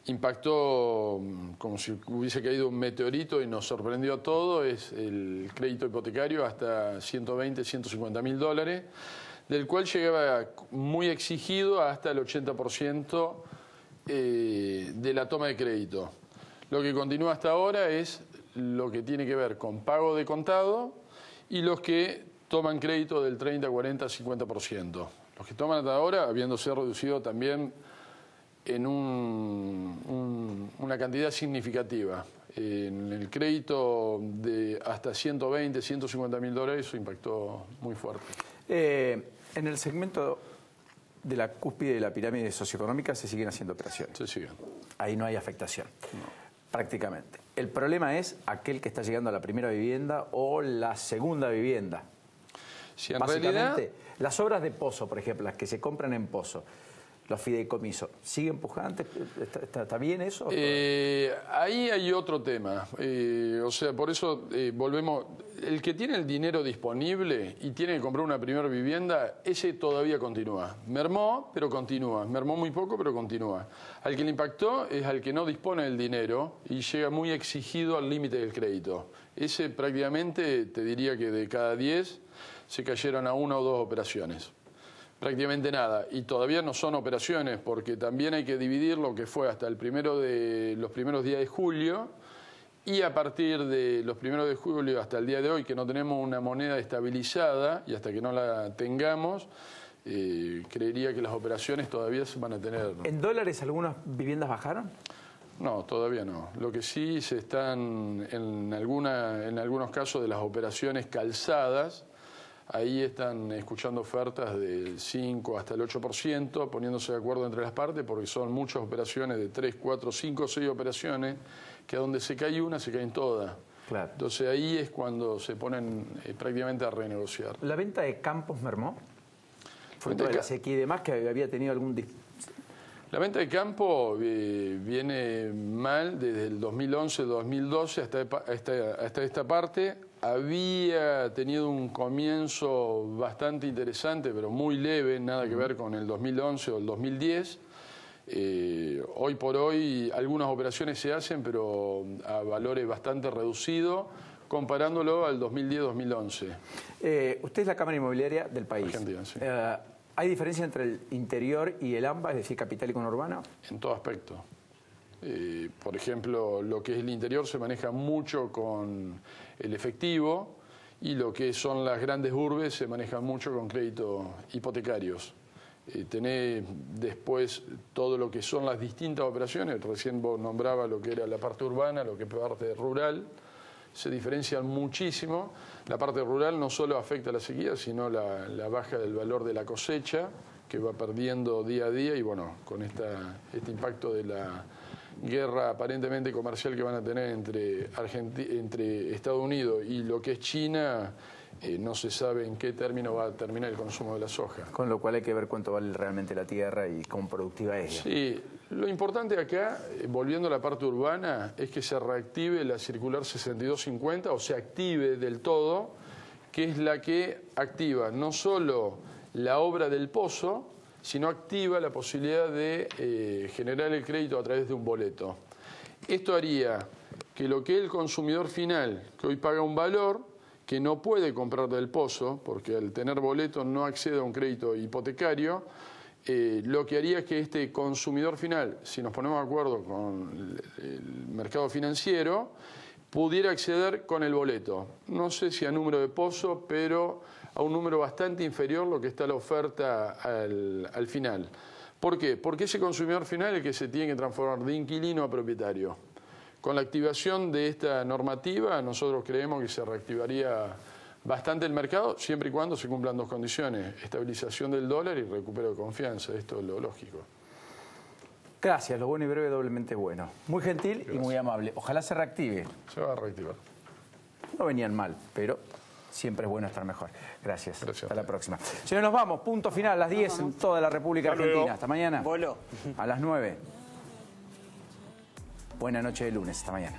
impactó como si hubiese caído un meteorito y nos sorprendió a todos es el crédito hipotecario hasta 120, 150 mil dólares, del cual llegaba muy exigido hasta el 80% de la toma de crédito. Lo que continúa hasta ahora es lo que tiene que ver con pago de contado y los que toman crédito del 30, 40, 50%. Los que toman hasta ahora, habiéndose reducido también en una cantidad significativa. En el crédito de hasta 120, 150 mil dólares, eso impactó muy fuerte. En el segmento de la cúspide de la pirámide socioeconómica se siguen haciendo operaciones. Se siguen. Ahí no hay afectación, prácticamente. El problema es aquel que está llegando a la primera vivienda o la segunda vivienda. Si en Básicamente, realidad, las obras de pozo, por ejemplo, las que se compran en pozo, los fideicomisos, ¿siguen pujantes? ¿Está bien eso? Ahí hay otro tema. O sea, por eso volvemos. El que tiene el dinero disponible y tiene que comprar una primera vivienda, ese todavía continúa. Mermó, pero continúa. Mermó muy poco, pero continúa. Al que le impactó es al que no dispone del dinero y llega muy exigido al límite del crédito. Ese prácticamente, te diría que de cada 10 se cayeron a 1 o 2 operaciones. Prácticamente nada. Y todavía no son operaciones, porque también hay que dividir lo que fue hasta los primeros días de julio, y a partir de los primeros de julio hasta el día de hoy, que no tenemos una moneda estabilizada, y hasta que no la tengamos, creería que las operaciones todavía se van a tener. ¿En dólares algunas viviendas bajaron? No, todavía no. Lo que sí se están, en algunos casos de las operaciones calzadas, ahí están escuchando ofertas del 5 hasta el 8%, poniéndose de acuerdo entre las partes, porque son muchas operaciones de 3, 4, 5, 6 operaciones, que a donde se cae una, se caen todas. Claro. Entonces ahí es cuando se ponen prácticamente a renegociar. ¿La venta de campos mermó? ¿Fue toda la sequía y demás que había tenido algún... La venta de campo viene mal desde el 2011-2012 hasta esta parte. Había tenido un comienzo bastante interesante, pero muy leve, nada que ver con el 2011 o el 2010. Hoy por hoy algunas operaciones se hacen, pero a valores bastante reducidos, comparándolo al 2010-2011. Usted es la Cámara Inmobiliaria del país. Argentina, sí. ¿Hay diferencia entre el interior y el AMBA, es decir, capital y conurbano? En todo aspecto. Por ejemplo, lo que es el interior se maneja mucho con el efectivo y lo que son las grandes urbes se maneja mucho con créditos hipotecarios. Tenés después todo lo que son las distintas operaciones, recién vos nombrabas lo que era la parte urbana, lo que es parte rural, se diferencian muchísimo. La parte rural no solo afecta a la sequía, sino la baja del valor de la cosecha, que va perdiendo día a día, y bueno, con este impacto de la guerra aparentemente comercial que van a tener entre Estados Unidos y lo que es China, no se sabe en qué término va a terminar el consumo de la soja. Con lo cual hay que ver cuánto vale realmente la tierra y cómo productiva es. Sí, lo importante acá, volviendo a la parte urbana, es que se reactive la circular 6250 o se active del todo, que es la que activa no solo la obra del pozo, sino activa la posibilidad de generar el crédito a través de un boleto. Esto haría que lo que el consumidor final, que hoy paga un valor, que no puede comprar del pozo, porque al tener boleto no accede a un crédito hipotecario, lo que haría es que este consumidor final, si nos ponemos de acuerdo con el mercado financiero, pudiera acceder con el boleto. No sé si a número de pozo, pero a un número bastante inferior lo que está la oferta al final. ¿Por qué? Porque ese consumidor final es el que se tiene que transformar de inquilino a propietario. Con la activación de esta normativa, nosotros creemos que se reactivaría bastante el mercado, siempre y cuando se cumplan dos condiciones: estabilización del dólar y recupero de confianza. Esto es lo lógico. Gracias, lo bueno y breve doblemente bueno. Muy gentil. Gracias. Y muy amable. Ojalá se reactive. Se va a reactivar. No venían mal, pero siempre es bueno estar mejor. Gracias. Hasta la próxima. Señores, nos vamos. Punto final, a las 10 en toda la República Argentina. Hasta mañana. Voló. A las 9. Buena noche de lunes. Hasta mañana.